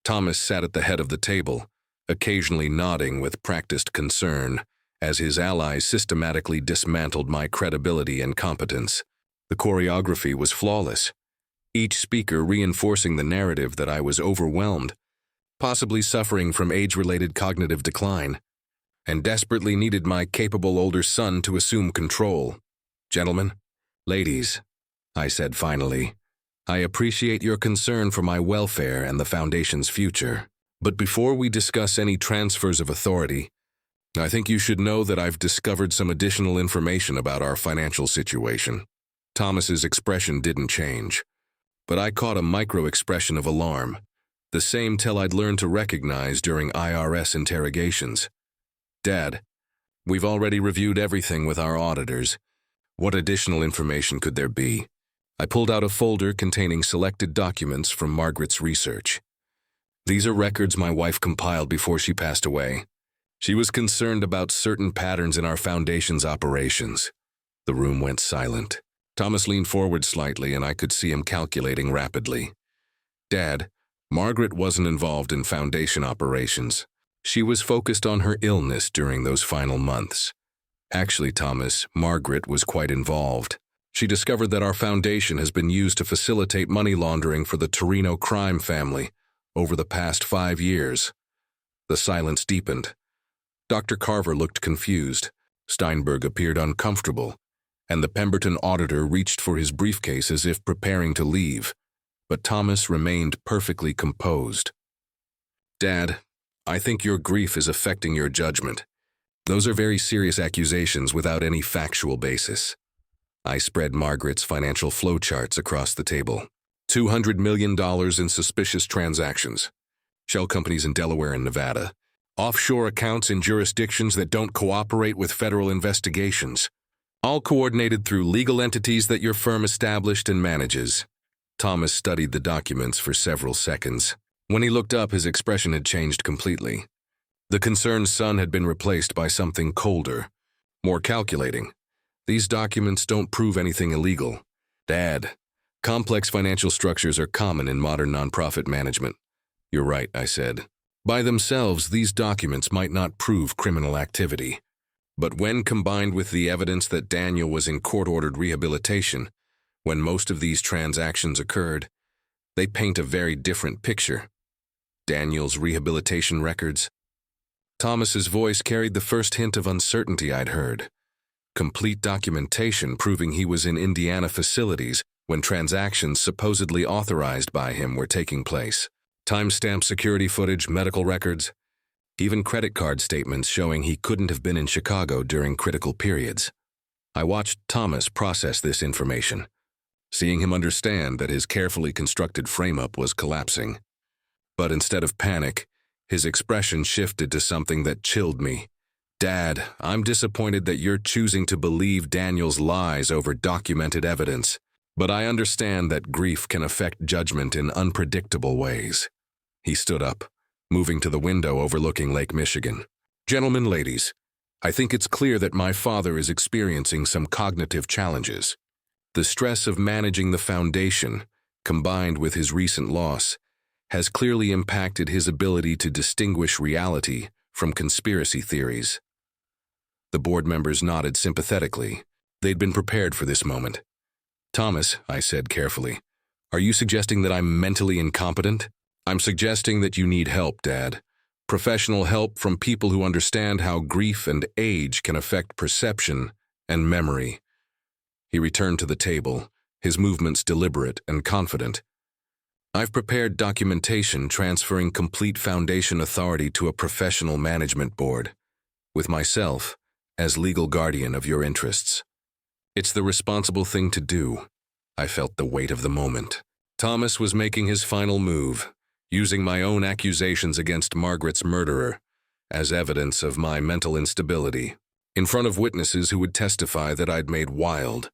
Thomas sat at the head of the table, occasionally nodding with practiced concern, as his allies systematically dismantled my credibility and competence. The choreography was flawless, each speaker reinforcing the narrative that I was overwhelmed, possibly suffering from age-related cognitive decline, and desperately needed my capable older son to assume control. "Gentlemen, ladies," I said finally, "I appreciate your concern for my welfare and the Foundation's future. But before we discuss any transfers of authority, I think you should know that I've discovered some additional information about our financial situation." Thomas's expression didn't change, but I caught a micro-expression of alarm, the same tell I'd learned to recognize during IRS interrogations. "Dad, we've already reviewed everything with our auditors. What additional information could there be?" I pulled out a folder containing selected documents from Margaret's research. "These are records my wife compiled before she passed away. She was concerned about certain patterns in our Foundation's operations." The room went silent. Thomas leaned forward slightly, and I could see him calculating rapidly. "Dad, Margaret wasn't involved in Foundation operations. She was focused on her illness during those final months. Actually, Thomas, Margaret was quite involved. She discovered that our Foundation has been used to facilitate money laundering for the Torino crime family over the past 5 years." The silence deepened. Dr. Carver looked confused. Steinberg appeared uncomfortable, and the Pemberton auditor reached for his briefcase as if preparing to leave. But Thomas remained perfectly composed. "Dad, I think your grief is affecting your judgment. Those are very serious accusations without any factual basis." I spread Margaret's financial flowcharts across the table. $200 million in suspicious transactions. Shell companies in Delaware and Nevada. Offshore accounts in jurisdictions that don't cooperate with federal investigations. All coordinated through legal entities that your firm established and manages. Thomas studied the documents for several seconds. When he looked up, his expression had changed completely. The concerned son had been replaced by something colder, more calculating. "These documents don't prove anything illegal. Dad, complex financial structures are common in modern nonprofit management." "You're right," I said. "By themselves, these documents might not prove criminal activity. But when combined with the evidence that Daniel was in court-ordered rehabilitation, when most of these transactions occurred, they paint a very different picture." Daniel's rehabilitation records. Thomas's voice carried the first hint of uncertainty I'd heard. Complete documentation proving he was in Indiana facilities when transactions supposedly authorized by him were taking place. Timestamp security footage, medical records, even credit card statements showing he couldn't have been in Chicago during critical periods. I watched Thomas process this information, seeing him understand that his carefully constructed frame-up was collapsing. But instead of panic, his expression shifted to something that chilled me. "Dad, I'm disappointed that you're choosing to believe Daniel's lies over documented evidence, but I understand that grief can affect judgment in unpredictable ways." He stood up, moving to the window overlooking Lake Michigan. "Gentlemen, ladies, I think it's clear that my father is experiencing some cognitive challenges. The stress of managing the Foundation, combined with his recent loss, has clearly impacted his ability to distinguish reality from conspiracy theories." The board members nodded sympathetically. They'd been prepared for this moment. "Thomas," I said carefully, "are you suggesting that I'm mentally incompetent?" "I'm suggesting that you need help, Dad. Professional help from people who understand how grief and age can affect perception and memory." He returned to the table, his movements deliberate and confident. "I've prepared documentation transferring complete Foundation authority to a professional management board, with myself as legal guardian of your interests. It's the responsible thing to do." I felt the weight of the moment. Thomas was making his final move, using my own accusations against Margaret's murderer as evidence of my mental instability, in front of witnesses who would testify that I'd made wild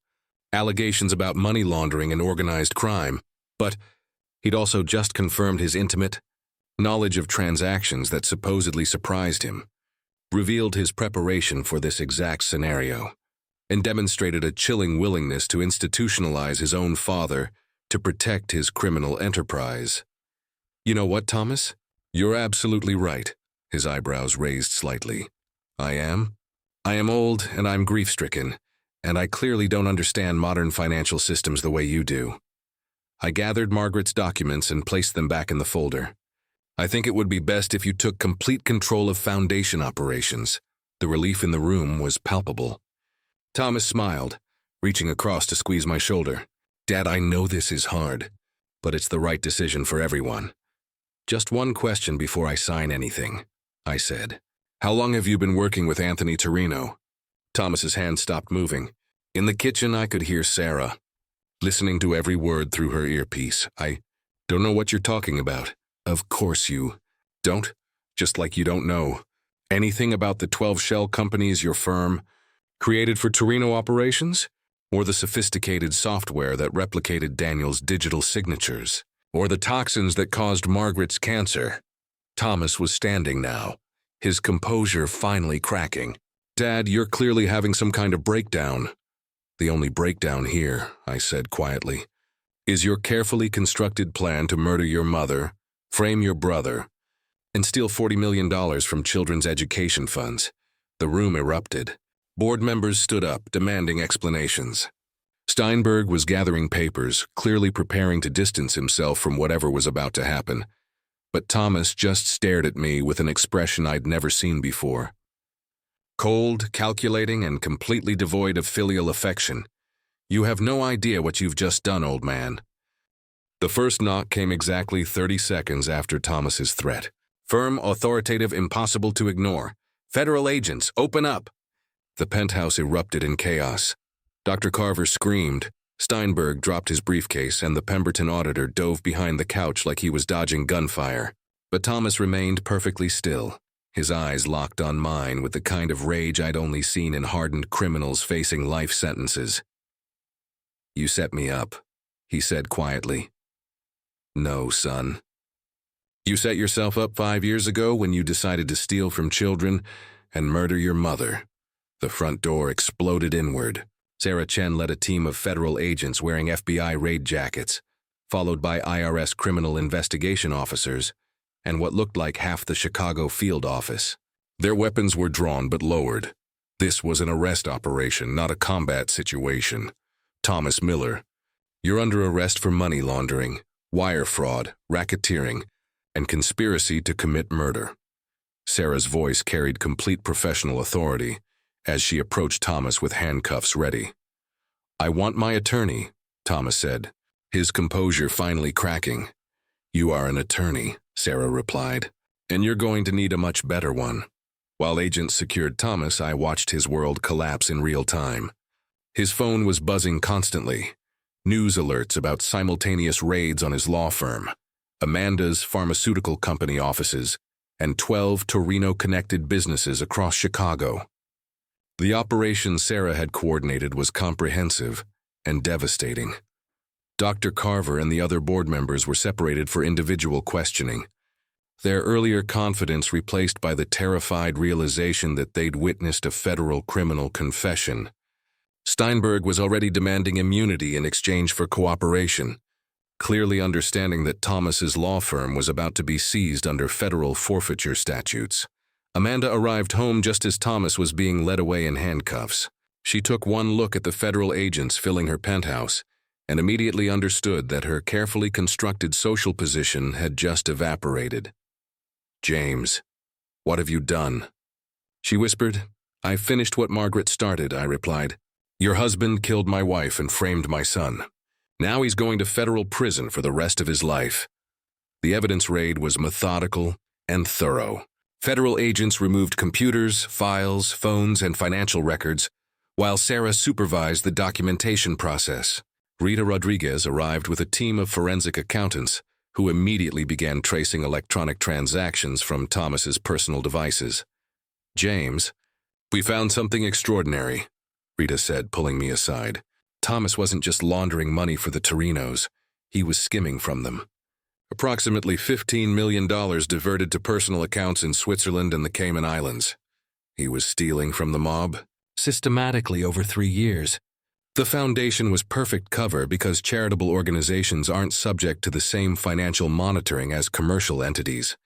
allegations about money laundering and organized crime, but he'd also just confirmed his intimate knowledge of transactions that supposedly surprised him, revealed his preparation for this exact scenario, and demonstrated a chilling willingness to institutionalize his own father to protect his criminal enterprise. "You know what, Thomas? You're absolutely right." His eyebrows raised slightly. "I am? I am old and I'm grief-stricken, and I clearly don't understand modern financial systems the way you do. I gathered Margaret's documents and placed them back in the folder. I think it would be best if you took complete control of foundation operations. The relief in the room was palpable. Thomas smiled, reaching across to squeeze my shoulder. Dad, I know this is hard, but it's the right decision for everyone. Just one question before I sign anything, I said. How long have you been working with Anthony Torino? Thomas's hand stopped moving. In the kitchen, I could hear Sarah, listening to every word through her earpiece. I don't know what you're talking about. Of course you don't, just like you don't know anything about the 12 shell companies your firm created for Torino operations, or the sophisticated software that replicated Daniel's digital signatures, or the toxins that caused Margaret's cancer. Thomas was standing now, his composure finally cracking. Dad, you're clearly having some kind of breakdown. The only breakdown here, I said quietly, is your carefully constructed plan to murder your mother, frame your brother, and steal $40 million from children's education funds. The room erupted. Board members stood up, demanding explanations. Steinberg was gathering papers, clearly preparing to distance himself from whatever was about to happen. But Thomas just stared at me with an expression I'd never seen before. Cold, calculating, and completely devoid of filial affection. You have no idea what you've just done, old man. The first knock came exactly 30 seconds after Thomas's threat. Firm, authoritative, impossible to ignore. Federal agents, open up! The penthouse erupted in chaos. Dr. Carver screamed. Steinberg dropped his briefcase, and the Pemberton auditor dove behind the couch like he was dodging gunfire. But Thomas remained perfectly still, his eyes locked on mine with the kind of rage I'd only seen in hardened criminals facing life sentences. You set me up, he said quietly. No, son. You set yourself up 5 years ago when you decided to steal from children and murder your mother. The front door exploded inward. Sarah Chen led a team of federal agents wearing FBI raid jackets, followed by IRS criminal investigation officers, and what looked like half the Chicago field office. Their weapons were drawn but lowered. This was an arrest operation, not a combat situation. Thomas Miller, you're under arrest for money laundering, wire fraud, racketeering, and conspiracy to commit murder. Sarah's voice carried complete professional authority as she approached Thomas with handcuffs ready. I want my attorney, Thomas said, his composure finally cracking. You are an attorney, Sarah replied, and you're going to need a much better one. While agents secured Thomas, I watched his world collapse in real time. His phone was buzzing constantly. News alerts about simultaneous raids on his law firm, Amanda's pharmaceutical company offices, and 12 Torino-connected businesses across Chicago. The operation Sarah had coordinated was comprehensive and devastating. Dr. Carver and the other board members were separated for individual questioning, their earlier confidence replaced by the terrified realization that they'd witnessed a federal criminal confession. Steinberg was already demanding immunity in exchange for cooperation, clearly understanding that Thomas's law firm was about to be seized under federal forfeiture statutes. Amanda arrived home just as Thomas was being led away in handcuffs. She took one look at the federal agents filling her penthouse and immediately understood that her carefully constructed social position had just evaporated. James, what have you done? She whispered. I finished what Margaret started, I replied. Your husband killed my wife and framed my son. Now he's going to federal prison for the rest of his life. The evidence raid was methodical and thorough. Federal agents removed computers, files, phones, and financial records, while Sarah supervised the documentation process. Rita Rodriguez arrived with a team of forensic accountants who immediately began tracing electronic transactions from Thomas's personal devices. James, we found something extraordinary, Rita said, pulling me aside. Thomas wasn't just laundering money for the Torinos, he was skimming from them. Approximately $15 million diverted to personal accounts in Switzerland and the Cayman Islands. He was stealing from the mob, systematically over 3 years. The foundation was perfect cover because charitable organizations aren't subject to the same financial monitoring as commercial entities.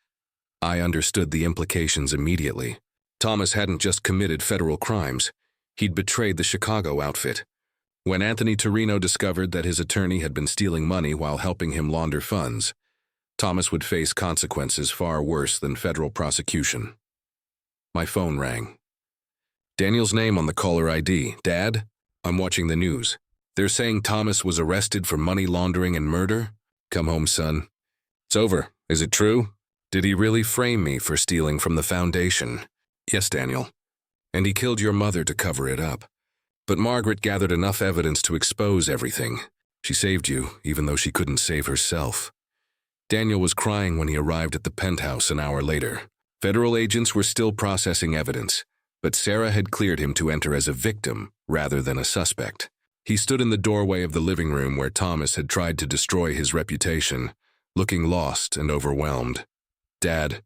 I understood the implications immediately. Thomas hadn't just committed federal crimes. He'd betrayed the Chicago outfit. When Anthony Torino discovered that his attorney had been stealing money while helping him launder funds, Thomas would face consequences far worse than federal prosecution. My phone rang. Daniel's name on the caller ID. Dad, I'm watching the news. They're saying Thomas was arrested for money laundering and murder? Come home, son. It's over. Is it true? Did he really frame me for stealing from the foundation? Yes, Daniel. And he killed your mother to cover it up. But Margaret gathered enough evidence to expose everything. She saved you, even though she couldn't save herself. Daniel was crying when he arrived at the penthouse an hour later. Federal agents were still processing evidence, but Sarah had cleared him to enter as a victim rather than a suspect. He stood in the doorway of the living room where Thomas had tried to destroy his reputation, looking lost and overwhelmed. Dad,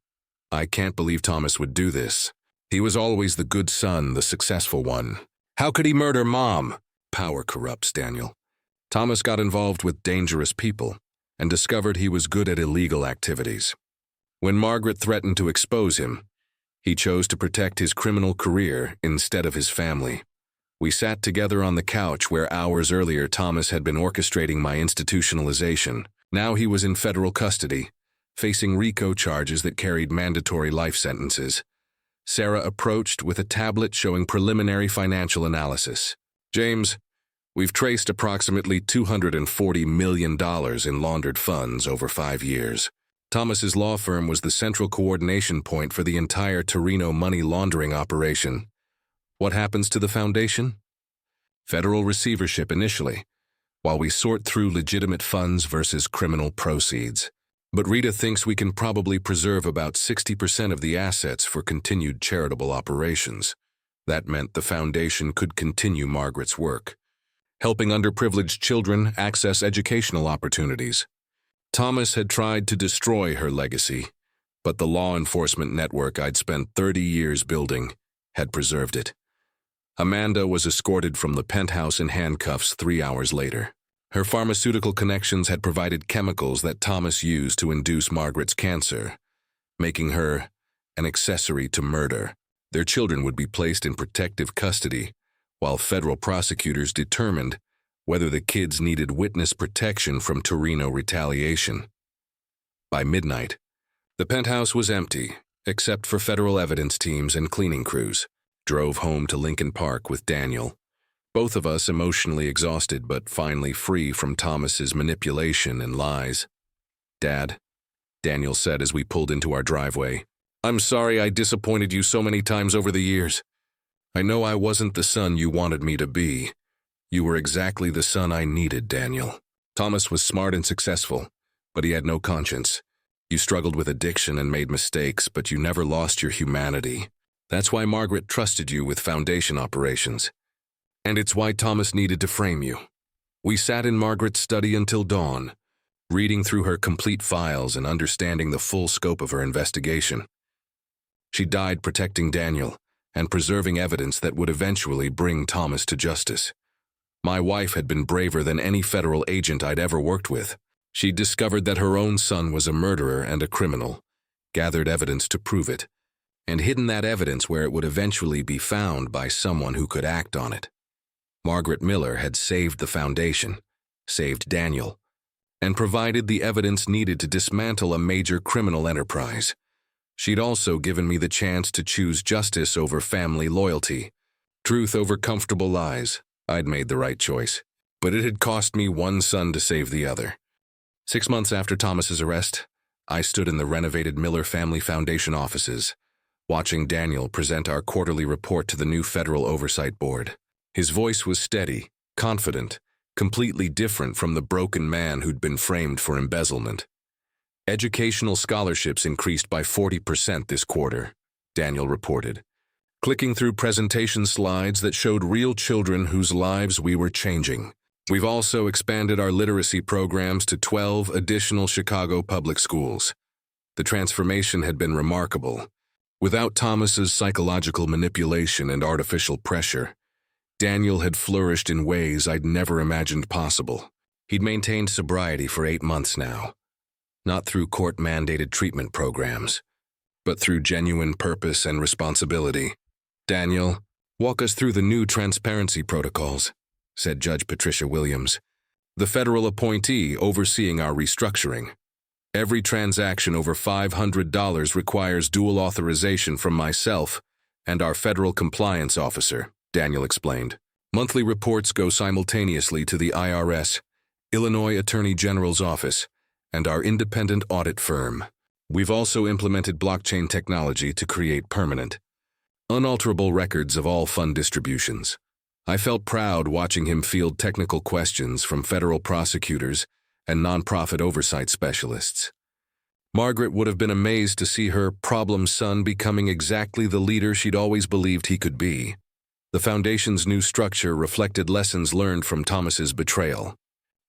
I can't believe Thomas would do this. He was always the good son, the successful one. How could he murder Mom? Power corrupts, Daniel. Thomas got involved with dangerous people and discovered he was good at illegal activities. When Margaret threatened to expose him, he chose to protect his criminal career instead of his family. We sat together on the couch where hours earlier Thomas had been orchestrating my institutionalization. Now he was in federal custody, facing RICO charges that carried mandatory life sentences. Sarah approached with a tablet showing preliminary financial analysis. James, we've traced approximately $240 million in laundered funds over 5 years. Thomas's law firm was the central coordination point for the entire Torino money laundering operation. What happens to the foundation? Federal receivership initially, while we sort through legitimate funds versus criminal proceeds. But Rita thinks we can probably preserve about 60% of the assets for continued charitable operations. That meant the foundation could continue Margaret's work, helping underprivileged children access educational opportunities. Thomas had tried to destroy her legacy, but the law enforcement network I'd spent 30 years building had preserved it. Amanda was escorted from the penthouse in handcuffs 3 hours later. Her pharmaceutical connections had provided chemicals that Thomas used to induce Margaret's cancer, making her an accessory to murder. Their children would be placed in protective custody, while federal prosecutors determined whether the kids needed witness protection from Torino retaliation. By midnight, the penthouse was empty, except for federal evidence teams and cleaning crews. Drove home to Lincoln Park with Daniel, both of us emotionally exhausted but finally free from Thomas's manipulation and lies. Dad, Daniel said as we pulled into our driveway, I'm sorry I disappointed you so many times over the years. I know I wasn't the son you wanted me to be. You were exactly the son I needed, Daniel. Thomas was smart and successful, but he had no conscience. You struggled with addiction and made mistakes, but you never lost your humanity. That's why Margaret trusted you with foundation operations. And it's why Thomas needed to frame you. We sat in Margaret's study until dawn, reading through her complete files and understanding the full scope of her investigation. She died protecting Daniel and preserving evidence that would eventually bring Thomas to justice. My wife had been braver than any federal agent I'd ever worked with. She discovered that her own son was a murderer and a criminal, gathered evidence to prove it, and hidden that evidence where it would eventually be found by someone who could act on it. Margaret Miller had saved the foundation, saved Daniel, and provided the evidence needed to dismantle a major criminal enterprise. She'd also given me the chance to choose justice over family loyalty, truth over comfortable lies. I'd made the right choice, but it had cost me one son to save the other. 6 months after Thomas's arrest, I stood in the renovated Miller Family Foundation offices, watching Daniel present our quarterly report to the new Federal Oversight Board. His voice was steady, confident, completely different from the broken man who'd been framed for embezzlement. Educational scholarships increased by 40% this quarter, Daniel reported, clicking through presentation slides that showed real children whose lives we were changing. We've also expanded our literacy programs to 12 additional Chicago public schools. The transformation had been remarkable. Without Thomas's psychological manipulation and artificial pressure, Daniel had flourished in ways I'd never imagined possible. He'd maintained sobriety for 8 months now, not through court-mandated treatment programs, but through genuine purpose and responsibility. Daniel, Walk us through the new transparency protocols, said Judge Patricia Williams, the federal appointee overseeing our restructuring. Every transaction over $500 requires dual authorization from myself and our federal compliance officer, Daniel explained. Monthly reports go simultaneously to the IRS, Illinois Attorney General's office, and our independent audit firm. We've also implemented blockchain technology to create permanent, unalterable records of all fund distributions. I felt proud watching him field technical questions from federal prosecutors and nonprofit oversight specialists. Margaret would have been amazed to see her problem son becoming exactly the leader she'd always believed he could be. The foundation's new structure reflected lessons learned from Thomas's betrayal.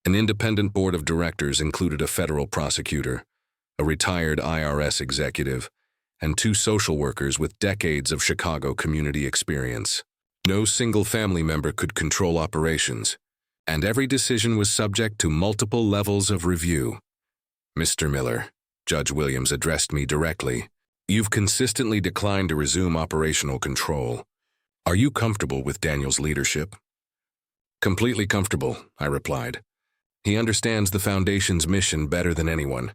An independent board of directors included a federal prosecutor, a retired IRS executive, and 2 social workers with decades of Chicago community experience. No single family member could control operations, and every decision was subject to multiple levels of review. Mr. Miller, Judge Williams addressed me directly, you've consistently declined to resume operational control. Are you comfortable with Daniel's leadership? Completely comfortable, I replied. He understands the Foundation's mission better than anyone,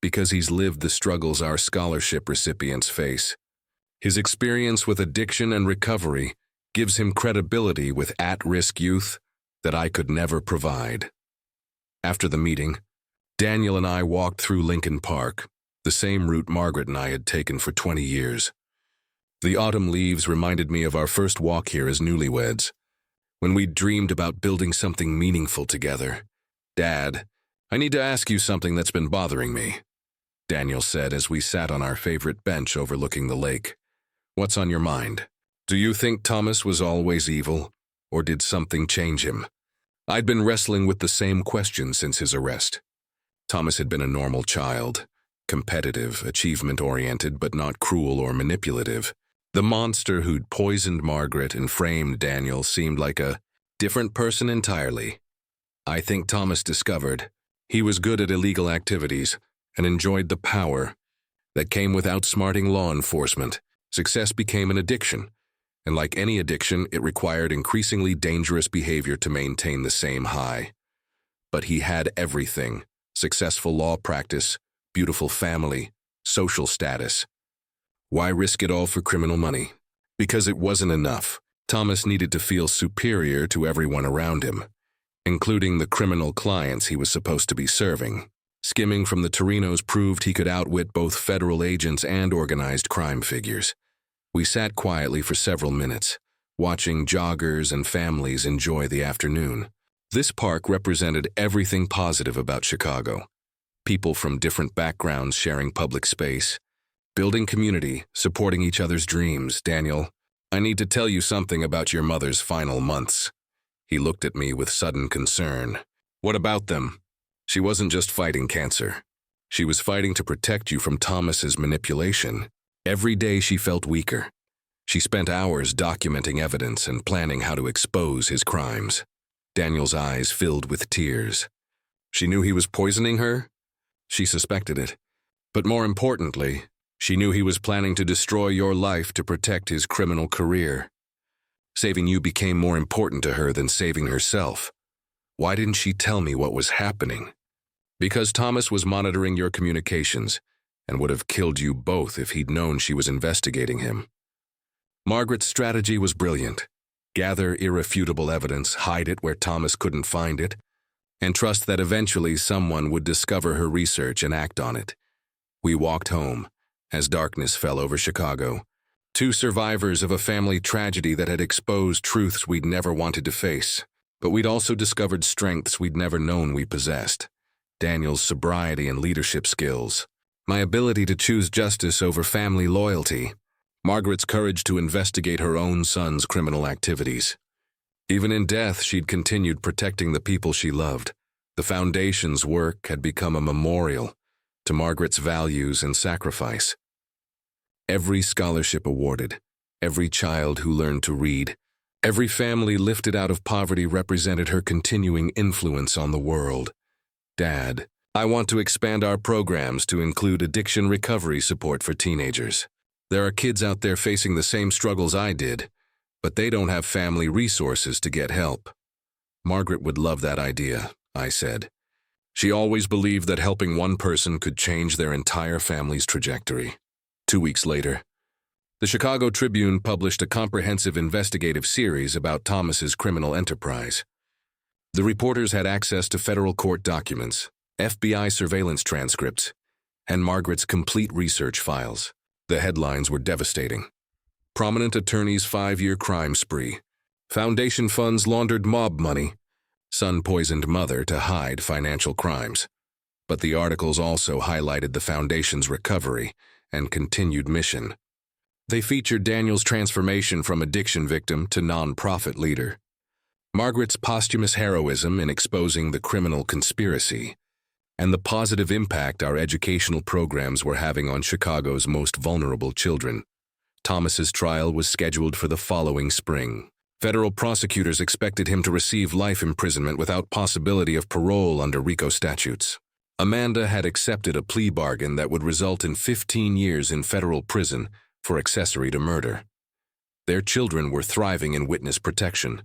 because he's lived the struggles our scholarship recipients face. His experience with addiction and recovery gives him credibility with at-risk youth that I could never provide. After the meeting, Daniel and I walked through Lincoln Park, the same route Margaret and I had taken for 20 years. The autumn leaves reminded me of our first walk here as newlyweds, when we dreamed about building something meaningful together. Dad, I need to ask you something that's been bothering me, Daniel said as we sat on our favorite bench overlooking the lake. What's on your mind? Do you think Thomas was always evil, or did something change him? I'd been wrestling with the same question since his arrest. Thomas had been a normal child, competitive, achievement-oriented, but not cruel or manipulative. The monster who'd poisoned Margaret and framed Daniel seemed like a different person entirely. I think Thomas discovered he was good at illegal activities and enjoyed the power that came with outsmarting law enforcement. Success became an addiction, and like any addiction, it required increasingly dangerous behavior to maintain the same high. But he had everything: successful law practice, beautiful family, social status. Why risk it all for criminal money? Because it wasn't enough. Thomas needed to feel superior to everyone around him, including the criminal clients he was supposed to be serving. Skimming from the Torinos proved he could outwit both federal agents and organized crime figures. We sat quietly for several minutes, watching joggers and families enjoy the afternoon. This park represented everything positive about Chicago. People from different backgrounds sharing public space, building community, supporting each other's dreams. Daniel, I need to tell you something about your mother's final months. He looked at me with sudden concern. What about them? She wasn't just fighting cancer. She was fighting to protect you from Thomas's manipulation. Every day she felt weaker. She spent hours documenting evidence and planning how to expose his crimes. Daniel's eyes filled with tears. She knew he was poisoning her? She suspected it. But more importantly, she knew he was planning to destroy your life to protect his criminal career. Saving you became more important to her than saving herself. Why didn't she tell me what was happening? Because Thomas was monitoring your communications and would have killed you both if he'd known she was investigating him. Margaret's strategy was brilliant. Gather irrefutable evidence, hide it where Thomas couldn't find it, and trust that eventually someone would discover her research and act on it. We walked home as darkness fell over Chicago, 2 survivors of a family tragedy that had exposed truths we'd never wanted to face. But we'd also discovered strengths we'd never known we possessed. Daniel's sobriety and leadership skills, my ability to choose justice over family loyalty, Margaret's courage to investigate her own son's criminal activities. Even in death, she'd continued protecting the people she loved. The Foundation's work had become a memorial to Margaret's values and sacrifice. Every scholarship awarded, every child who learned to read, every family lifted out of poverty represented her continuing influence on the world. Dad, I want to expand our programs to include addiction recovery support for teenagers. There are kids out there facing the same struggles I did, but they don't have family resources to get help. Margaret would love that idea, I said. She always believed that helping one person could change their entire family's trajectory. 2 weeks later, the Chicago Tribune published a comprehensive investigative series about Thomas's criminal enterprise. The reporters had access to federal court documents, FBI surveillance transcripts, and Margaret's complete research files. The headlines were devastating. Prominent attorney's 5-year crime spree. Foundation funds laundered mob money. Son poisoned mother to hide financial crimes. But the articles also highlighted the foundation's recovery and continued mission. They featured Daniel's transformation from addiction victim to non-profit leader, Margaret's posthumous heroism in exposing the criminal conspiracy, and the positive impact our educational programs were having on Chicago's most vulnerable children. Thomas's trial was scheduled for the following spring. Federal prosecutors expected him to receive life imprisonment without possibility of parole under RICO statutes. Amanda had accepted a plea bargain that would result in 15 years in federal prison for accessory to murder. Their children were thriving in witness protection,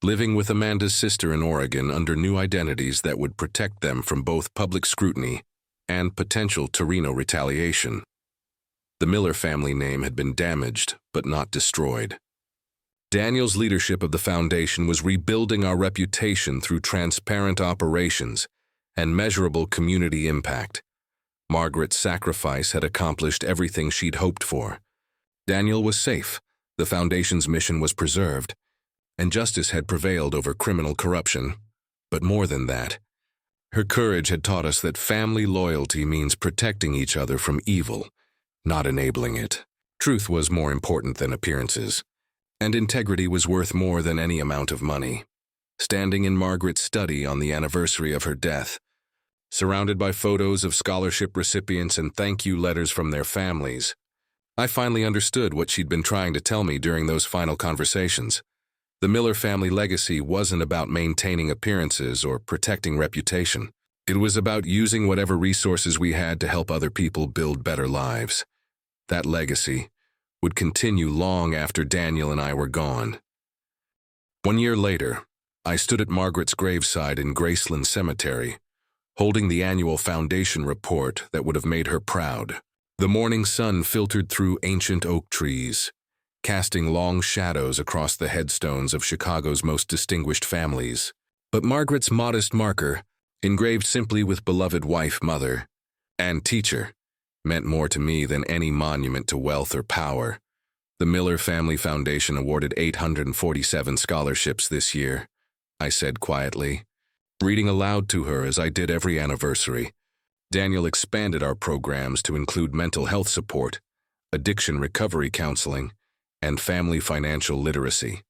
living with Amanda's sister in Oregon under new identities that would protect them from both public scrutiny and potential Torino retaliation. The Miller family name had been damaged, but not destroyed. Daniel's leadership of the foundation was rebuilding our reputation through transparent operations and measurable community impact. Margaret's sacrifice had accomplished everything she'd hoped for. Daniel was safe, the foundation's mission was preserved, and justice had prevailed over criminal corruption. But more than that, her courage had taught us that family loyalty means protecting each other from evil, not enabling it. Truth was more important than appearances, and integrity was worth more than any amount of money. Standing in Margaret's study on the anniversary of her death, surrounded by photos of scholarship recipients and thank you letters from their families, I finally understood what she'd been trying to tell me during those final conversations. The Miller family legacy wasn't about maintaining appearances or protecting reputation. It was about using whatever resources we had to help other people build better lives. That legacy would continue long after Daniel and I were gone. 1 year later, I stood at Margaret's graveside in Graceland Cemetery, holding the annual foundation report that would have made her proud. The morning sun filtered through ancient oak trees, casting long shadows across the headstones of Chicago's most distinguished families. But Margaret's modest marker, engraved simply with beloved wife, mother, and teacher, meant more to me than any monument to wealth or power. The Miller Family Foundation awarded 847 scholarships this year, I said quietly, reading aloud to her as I did every anniversary. Daniel expanded our programs to include mental health support, addiction recovery counseling, and family financial literacy.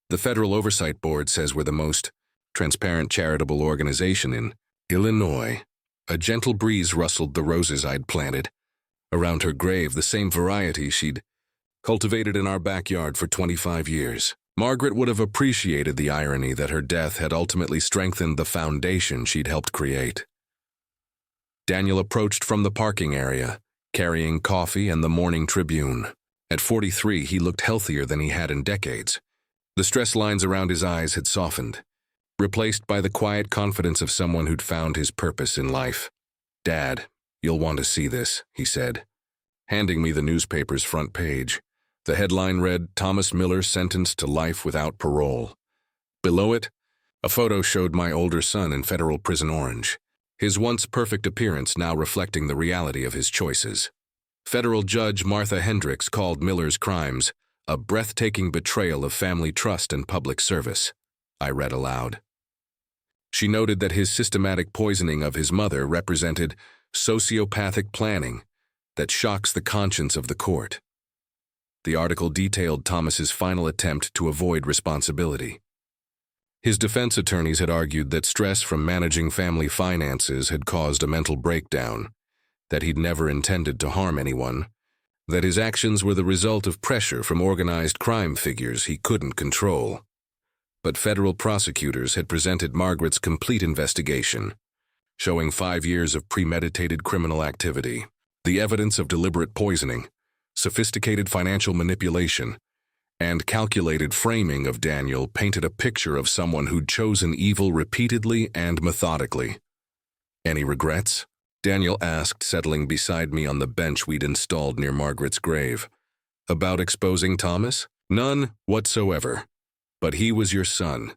The Federal Oversight Board says we're the most transparent charitable organization in Illinois. A gentle breeze rustled the roses I'd planted around her grave, the same variety she'd cultivated in our backyard for 25 years. Margaret would have appreciated the irony that her death had ultimately strengthened the foundation she'd helped create. Daniel approached from the parking area, carrying coffee and the Morning Tribune. At 43, he looked healthier than he had in decades. The stress lines around his eyes had softened, replaced by the quiet confidence of someone who'd found his purpose in life. "Dad, you'll want to see this," he said, handing me the newspaper's front page. The headline read, "Thomas Miller sentenced to life without parole." Below it, a photo showed my older son in federal prison Orange, his once perfect appearance now reflecting the reality of his choices. Federal Judge Martha Hendricks called Miller's crimes a breathtaking betrayal of family trust and public service, I read aloud. She noted that his systematic poisoning of his mother represented sociopathic planning that shocks the conscience of the court. The article detailed Thomas's final attempt to avoid responsibility. His defense attorneys had argued that stress from managing family finances had caused a mental breakdown, that he'd never intended to harm anyone, that his actions were the result of pressure from organized crime figures he couldn't control. But federal prosecutors had presented Margaret's complete investigation, showing 5 years of premeditated criminal activity, the evidence of deliberate poisoning, sophisticated financial manipulation, and calculated framing of Daniel painted a picture of someone who'd chosen evil repeatedly and methodically. "Any regrets?" Daniel asked, settling beside me on the bench we'd installed near Margaret's grave. "About exposing Thomas? None whatsoever. But he was your son.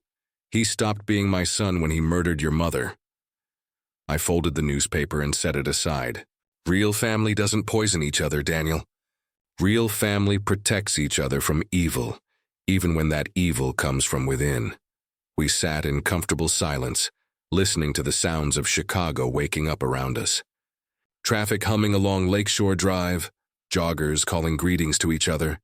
He stopped being my son when he murdered your mother." I folded the newspaper and set it aside. "Real family doesn't poison each other, Daniel. Real family protects each other from evil, even when that evil comes from within." We sat in comfortable silence, listening to the sounds of Chicago waking up around us. Traffic humming along Lakeshore Drive, joggers calling greetings to each other,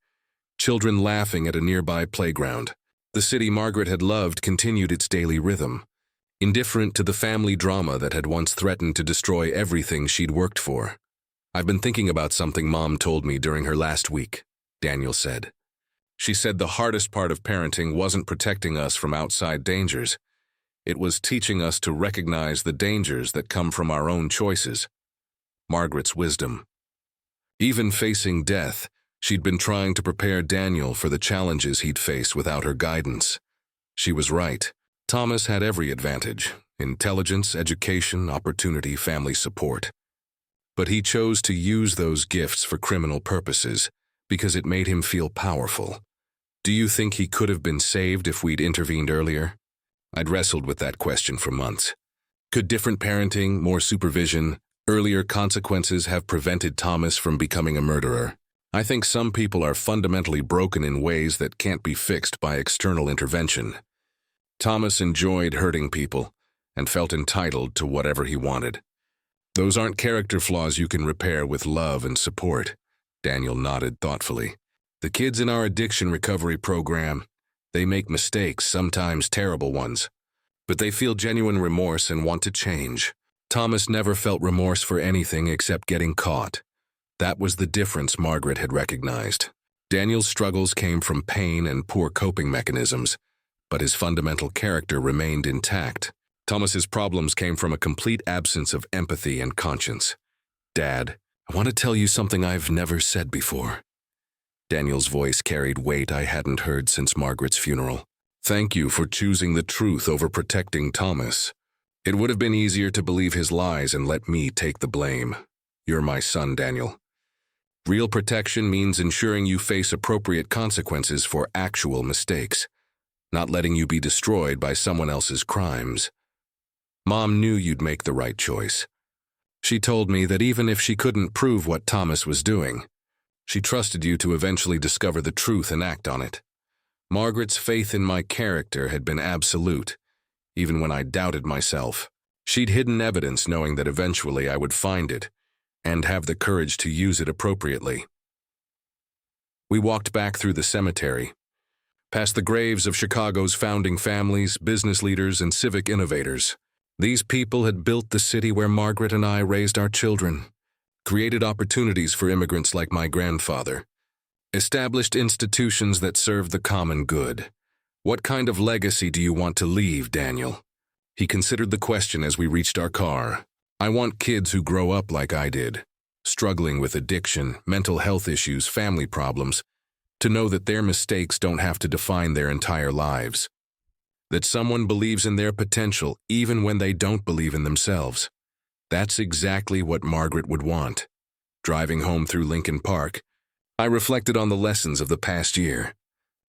children laughing at a nearby playground. The city Margaret had loved continued its daily rhythm, indifferent to the family drama that had once threatened to destroy everything she'd worked for. "I've been thinking about something Mom told me during her last week," Daniel said. "She said the hardest part of parenting wasn't protecting us from outside dangers. It was teaching us to recognize the dangers that come from our own choices." Margaret's wisdom. Even facing death, she'd been trying to prepare Daniel for the challenges he'd face without her guidance. She was right. Thomas had every advantage: intelligence, education, opportunity, family support. But he chose to use those gifts for criminal purposes because it made him feel powerful. Do you think he could have been saved if we'd intervened earlier? I'd wrestled with that question for months. Could different parenting, more supervision, earlier consequences have prevented Thomas from becoming a murderer? I think some people are fundamentally broken in ways that can't be fixed by external intervention. Thomas enjoyed hurting people and felt entitled to whatever he wanted. Those aren't character flaws you can repair with love and support. Daniel nodded thoughtfully. The kids in our addiction recovery program, they make mistakes, sometimes terrible ones. But they feel genuine remorse and want to change. Thomas never felt remorse for anything except getting caught. That was the difference Margaret had recognized. Daniel's struggles came from pain and poor coping mechanisms, but his fundamental character remained intact. Thomas's problems came from a complete absence of empathy and conscience. "Dad, I want to tell you something I've never said before." Daniel's voice carried weight I hadn't heard since Margaret's funeral. "Thank you for choosing the truth over protecting Thomas. It would have been easier to believe his lies and let me take the blame. You're my son, Daniel. Real protection means ensuring you face appropriate consequences for actual mistakes, not letting you be destroyed by someone else's crimes. Mom knew you'd make the right choice. She told me that even if she couldn't prove what Thomas was doing, she trusted you to eventually discover the truth and act on it. Margaret's faith in my character had been absolute, even when I doubted myself. She'd hidden evidence knowing that eventually I would find it and have the courage to use it appropriately." We walked back through the cemetery, past the graves of Chicago's founding families, business leaders, and civic innovators. These people had built the city where Margaret and I raised our children, created opportunities for immigrants like my grandfather, established institutions that served the common good. "What kind of legacy do you want to leave, Daniel?" He considered the question as we reached our car. "I want kids who grow up like I did, struggling with addiction, mental health issues, family problems, to know that their mistakes don't have to define their entire lives. That someone believes in their potential even when they don't believe in themselves." That's exactly what Margaret would want. Driving home through Lincoln Park, I reflected on the lessons of the past year.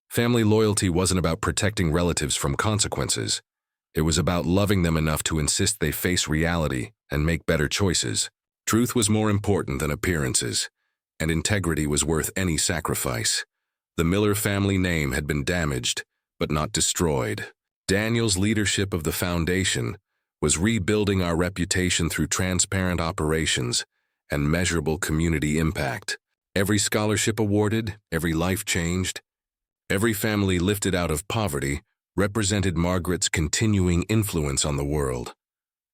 Family loyalty wasn't about protecting relatives from consequences. It was about loving them enough to insist they face reality and make better choices. Truth was more important than appearances, and integrity was worth any sacrifice. The Miller family name had been damaged, but not destroyed. Daniel's leadership of the foundation was rebuilding our reputation through transparent operations and measurable community impact. Every scholarship awarded, every life changed, every family lifted out of poverty represented Margaret's continuing influence on the world.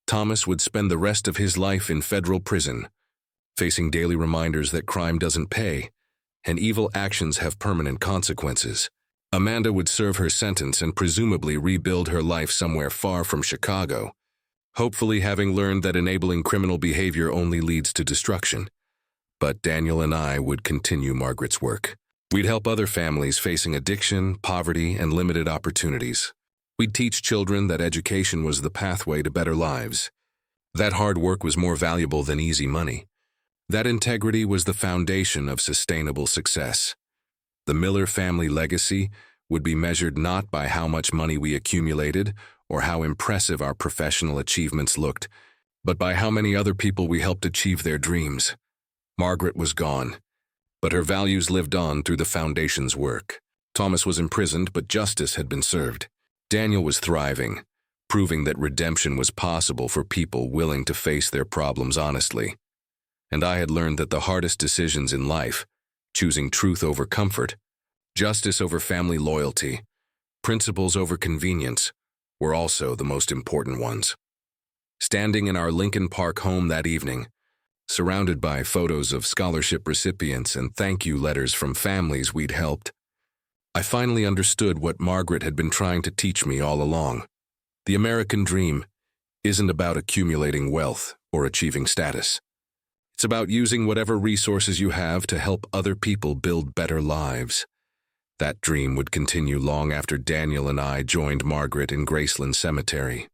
Thomas would spend the rest of his life in federal prison, facing daily reminders that crime doesn't pay and evil actions have permanent consequences. Amanda would serve her sentence and presumably rebuild her life somewhere far from Chicago, hopefully having learned that enabling criminal behavior only leads to destruction. But Daniel and I would continue Margaret's work. We'd help other families facing addiction, poverty, and limited opportunities. We'd teach children that education was the pathway to better lives. That hard work was more valuable than easy money. That integrity was the foundation of sustainable success. The Miller family legacy would be measured not by how much money we accumulated or how impressive our professional achievements looked, but by how many other people we helped achieve their dreams. Margaret was gone, but her values lived on through the foundation's work. Thomas was imprisoned, but justice had been served. Daniel was thriving, proving that redemption was possible for people willing to face their problems honestly. And I had learned that the hardest decisions in life, choosing truth over comfort, justice over family loyalty, principles over convenience, were also the most important ones. Standing in our Lincoln Park home that evening, surrounded by photos of scholarship recipients and thank you letters from families we'd helped, I finally understood what Margaret had been trying to teach me all along. The American dream isn't about accumulating wealth or achieving status. It's about using whatever resources you have to help other people build better lives. That dream would continue long after Daniel and I joined Margaret in Graceland Cemetery.